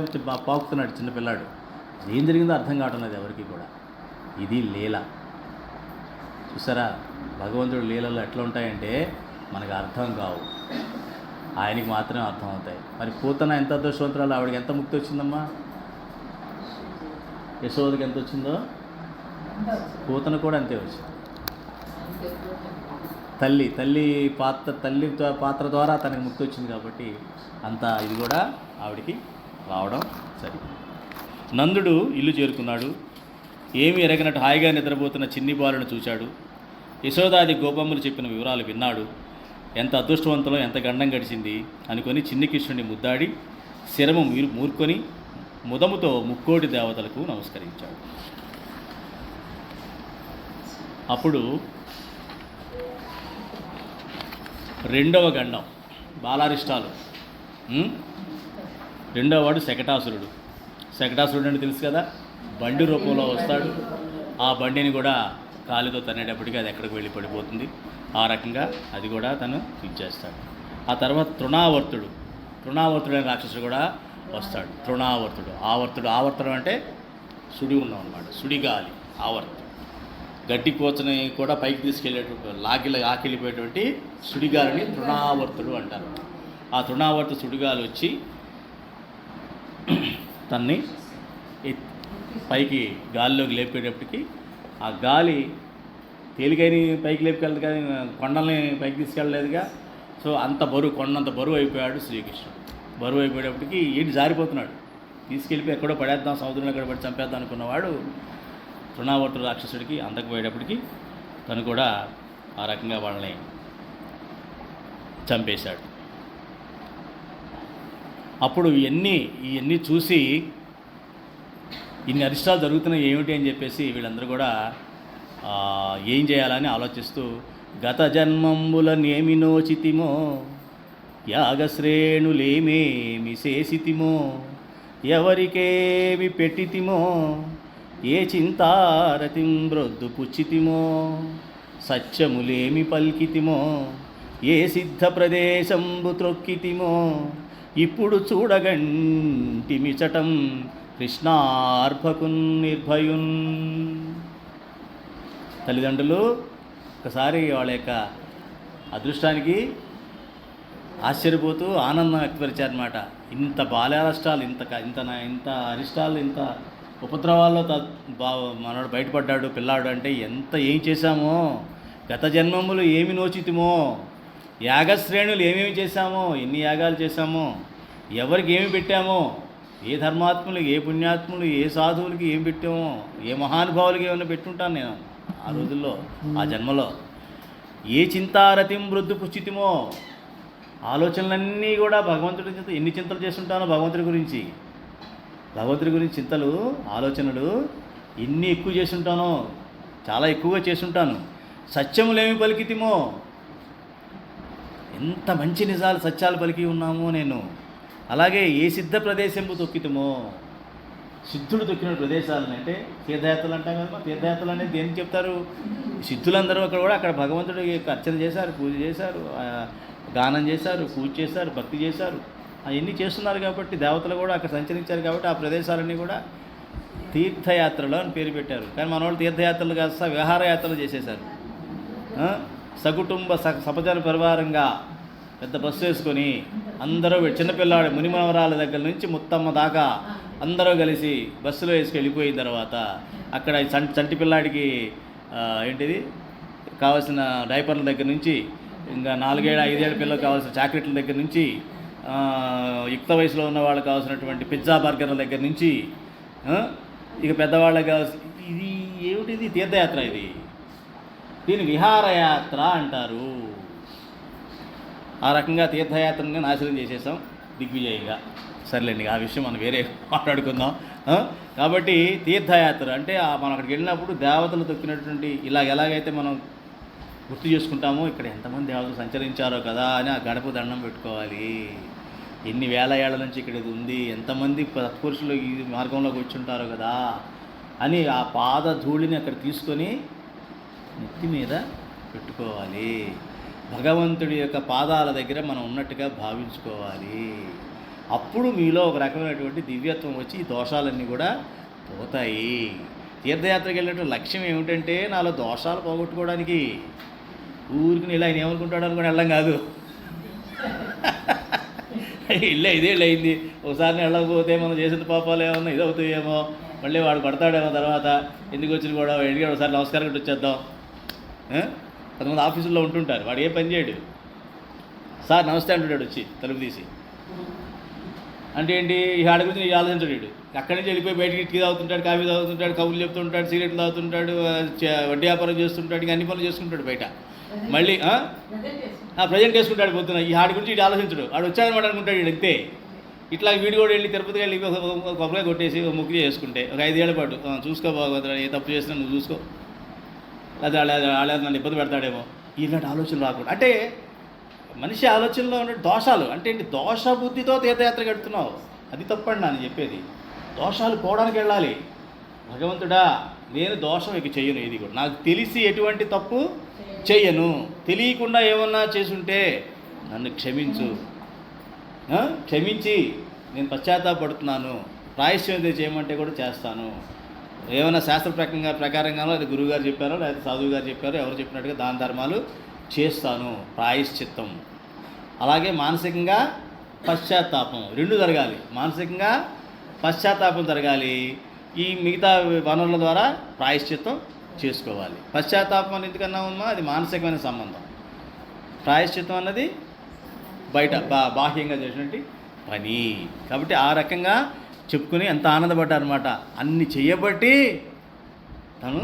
Speaker 1: పాకుతున్నాడు చిన్నపిల్లాడు. ఏం జరిగిందో అర్థం కావటం లేదు ఎవరికి కూడా. ఇది లీల. చూసారా, భగవంతుడు లీలలు ఎట్లా ఉంటాయంటే మనకు అర్థం కావు, ఆయనకి మాత్రమే అర్థం అవుతాయి. మరి పూతన ఎంత అదృష్టవంతురాలు, ఆవిడకి ఎంత ముక్తి వచ్చిందమ్మా? యశోదకి ఎంత వచ్చిందో పూతన కూడా అంతే వచ్చింది. తల్లి పాత్ర ద్వారా తనకి ముక్తి వచ్చింది కాబట్టి అంత ఇది కూడా ఆవిడికి రావడం సరి. నందుడు ఇల్లు చేరుకున్నాడు. ఏమీ ఎరగనట్టు హాయిగా నిద్రపోతున్న చిన్ని బాలును చూశాడు. యశోదాది గోపమ్మలు చెప్పిన వివరాలు విన్నాడు. ఎంత అదృష్టవంతులో ఎంత గండం గడిచింది అనుకొని చిన్ని కృష్ణుని ముద్దాడి శిరము మూర్కొని ముదముతో ముక్కోటి దేవతలకు నమస్కరించాడు. అప్పుడు రెండవ గండం బాలారిష్టాలు. రెండవ వాడు శకటాసురుడు. శకటాసురుడు అంటే తెలుసు కదా, బండి రూపంలో వస్తాడు. ఆ బండిని కూడా కాలుతో తన్నేటప్పటికీ అది ఎక్కడికి వెళ్ళి పడిపోతుంది. ఆ రకంగా అది కూడా తను ఇచ్చేస్తాడు. ఆ తర్వాత తృణావర్తుడు అనే రాక్షసుడు కూడా వస్తాడు. ఆవర్తుడు అంటే సుడి ఉన్నాం అన్నమాట. సుడిగాలి ఆవర్తుడు. గడ్డి కోచని కూడా పైకి తీసుకెళ్ళేటువంటి ఆకెళ్ళిపోయేటువంటి సుడిగాలిని తృణావర్తుడు అంటారు. ఆ తృణావర్త సుడిగాలి వచ్చి తన్ని పైకి గాలిలోకి లేపేటప్పటికి ఆ గాలి తేలికైన పైకి లేపుకెళ్ళదు కానీ కొండల్ని పైకి తీసుకెళ్ళలేదుగా. సో అంత బరువు, కొండంత బరువు అయిపోయాడు శ్రీకృష్ణుడు. బరువు అయిపోయేటప్పటికి ఏంటి జారిపోతున్నాడు. తీసుకెళ్ళిపోయి ఎక్కడో పడేద్దాం, సముద్రంలో ఎక్కడ పడి చంపేద్దాం అనుకున్నవాడు తృణావర్తుడు రాక్షసుడికి అందకపోయేటప్పటికి తను కూడా ఆ రకంగా వాళ్ళని చంపేశాడు. అప్పుడు ఇవన్నీ చూసి ఇన్ని అరిష్టాలు జరుగుతున్నాయి ఏమిటి అని చెప్పేసి వీళ్ళందరూ కూడా ఏం చేయాలని ఆలోచిస్తూ గత జన్మంబులనేమి నోచితిమో యాగశ్రేణులేమేమి చేసితిమో ఎవరికేమి పెట్టితిమో ఏ చింతారతిం బ్రొద్దు పుచ్చితిమో సత్యములేమి పల్కితిమో ఏ సిద్ధ ప్రదేశంబు త్రొక్కితిమో ఇప్పుడు చూడగంటిమిచటం కృష్ణార్భకున్ నిర్భయున్. తల్లిదండ్రులు ఒకసారి వాళ్ళ యొక్క అదృష్టానికి ఆశ్చర్యపోతూ ఆనందం వ్యక్తపరిచారన్నమాట. ఇంత బాల్యారిష్టాలు, ఇంత అరిష్టాలు, ఇంత ఉపద్రవాల్లో మనోడు బయటపడ్డాడు పిల్లాడు అంటే ఏం చేశామో, గత జన్మములు ఏమి నోచితిమో, యాగశ్రేణులు ఏమేమి చేశామో, ఎన్ని యాగాలు చేశామో, ఎవరికి ఏమి పెట్టామో, ఏ ధర్మాత్ములు, ఏ పుణ్యాత్ములు, ఏ సాధువులకి ఏం పెట్టామో, ఏ మహానుభావులకి ఏమైనా పెట్టుంటాను నేను ఆ రోజుల్లో, ఆ జన్మలో. ఏ చింతారతిం వృద్ధు పుచ్చితిమో, ఆలోచనలన్నీ కూడా భగవంతుడి చింత, ఎన్ని చింతలు చేస్తుంటానో భగవంతుడి గురించి చింతలు, ఆలోచనలు ఎన్ని ఎక్కువ చేస్తుంటానో, చాలా ఎక్కువగా చేస్తుంటాను. సత్యములేమి పలికితిమో, ఎంత మంచి నిజాలు సత్యాలు పలికి ఉన్నామో నేను. అలాగే ఏ సిద్ధ ప్రదేశంపు తొక్కితమో, సిద్ధుడు తొక్కిన ప్రదేశాలని అంటే తీర్థయాత్రలు అంటాం కదా. తీర్థయాత్రలు అనేది దేనికి చెప్తారు? సిద్ధులందరూ అక్కడ భగవంతుడికి అర్చన చేశారు, పూజ చేశారు, గానం చేశారు, పూజ చేశారు, భక్తి చేశారు, అవన్నీ చేస్తున్నారు కాబట్టి దేవతలు కూడా అక్కడ సంచరించారు కాబట్టి ఆ ప్రదేశాలన్నీ కూడా తీర్థయాత్రలు అని పేరు పెట్టారు. కానీ మన వాళ్ళు తీర్థయాత్రలు కాస్త విహారయాత్రలు చేసేశారు. సకుటుంబ సపజన పరివారంగా పెద్ద బస్సు వేసుకొని అందరూ చిన్నపిల్లాడు మునిమనవరాల దగ్గర నుంచి ముత్తమ్మ దాకా అందరూ కలిసి బస్సులో వేసుకెళ్ళిపోయిన తర్వాత అక్కడ చంటి పిల్లాడికి కావాల్సిన డైపర్ల దగ్గర నుంచి ఇంకా 4-5 పిల్లలకు కావాల్సిన చాక్లెట్ల దగ్గర నుంచి యుక్త వయసులో ఉన్న వాళ్ళకి కావాల్సినటువంటి పిజ్జా బర్గర్ల దగ్గర నుంచి ఇక పెద్దవాళ్ళకి కావాల్సిన ఇది ఏమిటిది? తీర్థయాత్ర. దీన్ని విహారయాత్ర అంటారు. ఆ రకంగా తీర్థయాత్రని నాశనం చేసేసాం దిగ్విజయంగా. సర్లేండి, ఆ విషయం మనం వేరే మాట్లాడుకుందాం. ఆ? కాబట్టి తీర్థయాత్ర అంటే మనం అక్కడికి వెళ్ళినప్పుడు దేవతలు తొక్కినటువంటి ఇలా ఎలాగైతే మనం గుర్తు చేసుకుంటామో ఇక్కడ ఎంతమంది దేవతలు సంచరించారో కదా అని ఆ గడప దండం పెట్టుకోవాలి. ఎన్ని వేల ఏళ్ల నుంచి ఇక్కడ ఇది ఉంది, ఎంతమంది సత్పురుషులు ఈ మార్గంలోకి వచ్చి ఉంటారో కదా అని ఆ పాద ధూళిని అక్కడ తీసుకొని నెత్తి మీద పెట్టుకోవాలి. భగవంతుడి యొక్క పాదాల దగ్గర మనం ఉన్నట్టుగా భావించుకోవాలి. అప్పుడు మీలో ఒక రకమైనటువంటి దివ్యత్వం వచ్చి ఈ దోషాలన్నీ కూడా పోతాయి. తీర్థయాత్రకి వెళ్ళినటువంటి లక్ష్యం ఏమిటంటే నాలో దోషాలు పోగొట్టుకోవడానికి. ఊరికి ఇలా ఆయన ఏమనుకుంటాడు అనుకుని వెళ్ళం కాదు. ఇల్లే ఇదేళ్ళు అయింది, ఒకసారి వెళ్ళకపోతే మనం చేసిన పాపాలు ఏమన్నా ఇదవుతాయేమో, మళ్ళీ వాడు పడతాడేమో తర్వాత, ఎందుకు వచ్చిన కూడా అడిగాడు ఒకసారి నమస్కారం కట్టి వచ్చేద్దాం. కొంతమంది ఆఫీసుల్లో ఉంటుంటారు, వాడు ఏ పని చేయడు, సార్ నమస్తే అంటుంటాడు వచ్చి తలుపు తీసి. అంటే ఏంటి ఈ ఆడ గురించి నీకు ఆలోచించాడు. అక్కడి నుంచి వెళ్ళిపోయి బయటికి ఇటుకి తాగుతుంటాడు, కాఫీ తాగుతుంటాడు, కబుర్లు చెప్తుంటాడు, సిగరెట్లు తాగుతుంటాడు, వడ్డీ వ్యాపారం చేస్తుంటాడు, ఇంకా అన్ని పనులు చేసుకుంటాడు బయట. మళ్ళీ ప్రజెంట్ చేసుకుంటాడు పొద్దున. ఈ ఆడి గురించి ఇటు ఆలోచించడు, ఆడు వచ్చాడనమాట అనుకుంటాడు వీడు అంతే. ఇట్లా వీడు కూడా వెళ్ళి తిరుపతికి వెళ్ళి కొబ్బరికాయ కొట్టేసి ముక్కు చేసుకుంటే ఒక 5 ఏళ్ల పాటు చూసుకో బాగోదురా, ఏ తప్పు చేసినా నువ్వు చూసుకో, లేదా వాళ్ళ నన్ను ఇబ్బంది పెడతాడేమో, ఇలాంటి ఆలోచనలు రాకూడదు. అంటే మనిషి ఆలోచనలో ఉండే దోషాలు అంటే ఏంటి, దోష బుద్ధితో తీర్థయాత్ర కడుతున్నావు, అది తప్పండి నేను చెప్పేది. దోషాలు పోవడానికి వెళ్ళాలి. భగవంతుడా నేను దోషం ఇక చెయ్యను, ఇది కూడా నాకు తెలిసి ఎటువంటి తప్పు చెయ్యను, తెలియకుండా ఏమన్నా చేసుంటే నన్ను క్షమించు, క్షమించి నేను పశ్చాత్తాపడుతున్నాను, ప్రాయశ్చిత్తం చేయమంటే కూడా చేస్తాను. ఏమైనా శాస్త్ర ప్రకారంగానో అది గురువుగారు చెప్పారో లేదా సాధువు గారు చెప్పారో ఎవరు చెప్పినట్టుగా దాన ధర్మాలు చేస్తాను, ప్రాయశ్చిత్తం. అలాగే మానసికంగా పశ్చాత్తాపం రెండు జరగాలి. మానసికంగా పశ్చాత్తాపం జరగాలి, ఈ మిగతా వనరుల ద్వారా ప్రాయశ్చిత్తం చేసుకోవాలి. పశ్చాత్తాపం అని ఎందుకన్నా ఉన్నా అది మానసికమైన సంబంధం, ప్రాయశ్చిత్తం అన్నది బయట బాహ్యంగా చేసినట్టు పని. కాబట్టి ఆ రకంగా చెప్పుకుని ఎంత ఆనందపడ్డారనమాట. అన్ని చేయబట్టి తను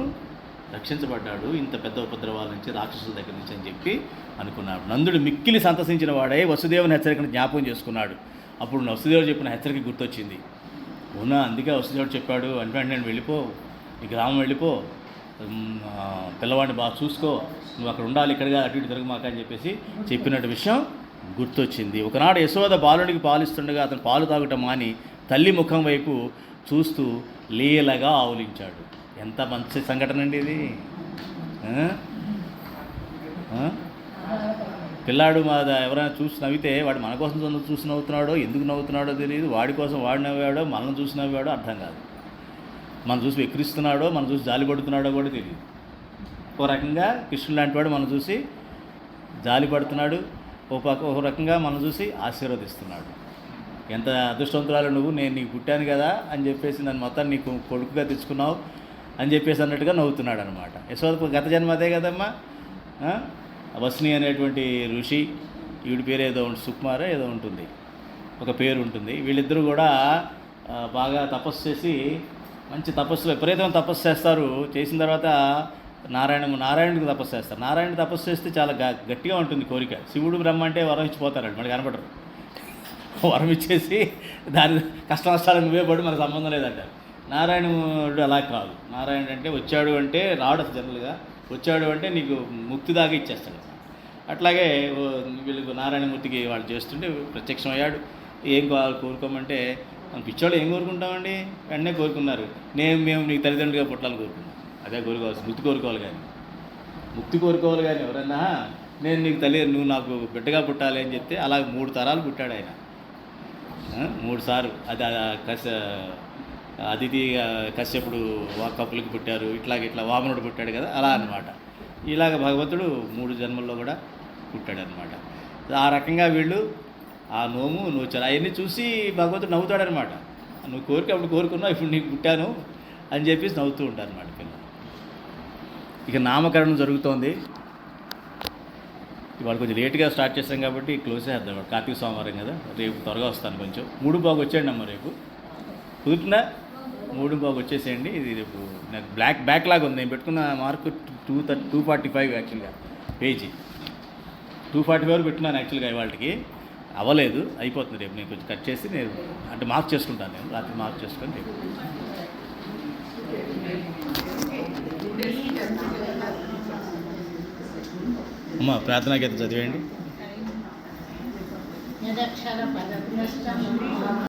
Speaker 1: రక్షించబడ్డాడు ఇంత పెద్ద ఉపద్రవాల నుంచి, రాక్షసుల దగ్గర నుంచి అని చెప్పి అనుకున్నాడు. నందుడు మిక్కిలి సంతసించిన వాడే వసుదేవుని హెచ్చరికను జ్ఞాపకం చేసుకున్నాడు. అప్పుడు వసుదేవుడు చెప్పిన హెచ్చరిక గుర్తొచ్చింది. అవునా, అందుకే వసుదేవుడు చెప్పాడు అంటే నేను వెళ్ళిపో, ఈ గ్రామం వెళ్ళిపో, పిల్లవాడిని బాగా చూసుకో, నువ్వు అక్కడ ఉండాలి, ఇక్కడగా అటు ఇటు తిరగమాక అని చెప్పేసి చెప్పినట్టు విషయం గుర్తొచ్చింది. ఒకనాడు యశోద బాలుడికి పాలిస్తుండగా అతను పాలు తాగటం మాని తల్లి ముఖం వైపు చూస్తూ లీలగా ఆవులించాడు. ఎంత మంచి సంఘటన అండి ఇది. పిల్లాడు ఎవరైనా చూసి నవ్వితే వాడు మన కోసం చూసి నవ్వుతున్నాడో ఎందుకు నవ్వుతున్నాడో తెలియదు, వాడి కోసం వాడు నవ్వాడో మనల్ని చూసి నవ్వాడో అర్థం కాదు, మనం చూసి ఎక్కిరిస్తున్నాడో మనం చూసి జాలి పడుతున్నాడో కూడా తెలియదు. ఒక రకంగా కృష్ణుడు లాంటి వాడు మనం చూసి జాలి పడుతున్నాడు, ఒక రకంగా మనం చూసి ఆశీర్వదిస్తున్నాడు. ఎంత అదృష్టవంతురాలు నువ్వు, నేను నీకు పుట్టాను కదా అని చెప్పేసి నన్ను మొత్తం నీకు కొడుకుగా తెచ్చుకున్నావు అని చెప్పేసి అన్నట్టుగా నవ్వుతున్నాడు అనమాట. యశోద గత జన్మ అదే కదమ్మా. వస్ని అనేటువంటి ఋషి, వీడి పేరు ఏదో సుకుమార ఏదో ఉంటుంది, ఒక పేరు ఉంటుంది. వీళ్ళిద్దరూ కూడా బాగా తపస్సు చేసి మంచి తపస్సులు విపరీతమైన తపస్సు చేస్తారు. చేసిన తర్వాత నారాయణుడికి తపస్సు చేస్తారు. నారాయణుడు తపస్సు చేస్తే చాలా గట్టిగా ఉంటుంది కోరిక. శివుడు బ్రహ్మ అంటే వరం ఇచ్చిపోతారండి, మనకి కనపడరు. వరం ఇచ్చేసి దాని కష్ట నష్టాలకు నువ్వే పడి మనకు సంబంధం లేదంటారు. నారాయణుడు అలా కాదు. నారాయణుడు అంటే వచ్చాడు అంటే రావడం జనరల్గా, వచ్చాడు అంటే నీకు ముక్తి దాకా ఇచ్చేస్తాడు. అట్లాగే వీళ్ళకు నారాయణమూర్తికి వాళ్ళు చేస్తుంటే ప్రత్యక్షం అయ్యాడు. ఏం కోరుకోమంటే మనం పిచ్చోళ్ళు ఏం కోరుకుంటామండి, వెంటనే కోరుకున్నారు. మేము నీకు తల్లిదండ్రులుగా పుట్టాలని కోరుకున్నాం, అదే కోరుకోవాల్సి, ముక్తి కోరుకోవాలి కానీ, ముక్తి కోరుకోవాలి కానీ ఎవరన్నా నేను నీకు నువ్వు నాకు బిడ్డగా పుట్టాలి అని చెప్తే అలా 3 తరాలు పుట్టాడు ఆయన, 3 సార్లు. అది అదితి కశ్యపుడు కప్పులకి పుట్టారు, ఇట్లా వామనుడు పుట్టాడు కదా, అలా అన్నమాట. ఇలాగ భగవంతుడు 3 జన్మల్లో కూడా పుట్టాడు అనమాట. ఆ రకంగా వీళ్ళు ఆ నోము నోచారు అవన్నీ చూసి భగవంతుడు నవ్వుతాడనమాట. నువ్వు కోరిక అప్పుడు కోరుకున్నావు, ఇప్పుడు నీకు పుట్టాను అని చెప్పేసి నవ్వుతూ ఉంటారు అన్నమాట పిల్లలు. ఇక నామకరణం జరుగుతోంది. ఇవాళ కొంచెం లేట్గా స్టార్ట్ చేస్తాం కాబట్టి క్లోజ్ చేద్దాం. కార్తీక సోమవారం కదా, రేపు త్వరగా వస్తాను. కొంచెం 3 వచ్చేయండి అమ్మ, రేపు కుదురుతుందా? 3 వచ్చేసేయండి. ఇది రేపు నాకు బ్యాక్లాగ్ ఉంది, నేను పెట్టుకున్న మార్కు 245 యాక్చువల్గా, పేజీ 245 వరకు పెట్టుకున్నాను యాక్చువల్గా ఇవాళకి. అవ్వలేదు, అయిపోతుంది రేపు. నేను కొంచెం కట్ చేసి నేను అంటే మార్క్ చేసుకుంటాను, నేను రాత్రి మార్క్ చేసుకొని రేపు. అమ్మ ప్రార్థనా గీతం చదివేయండి.
Speaker 2: యదక్షర పదభ్రష్టం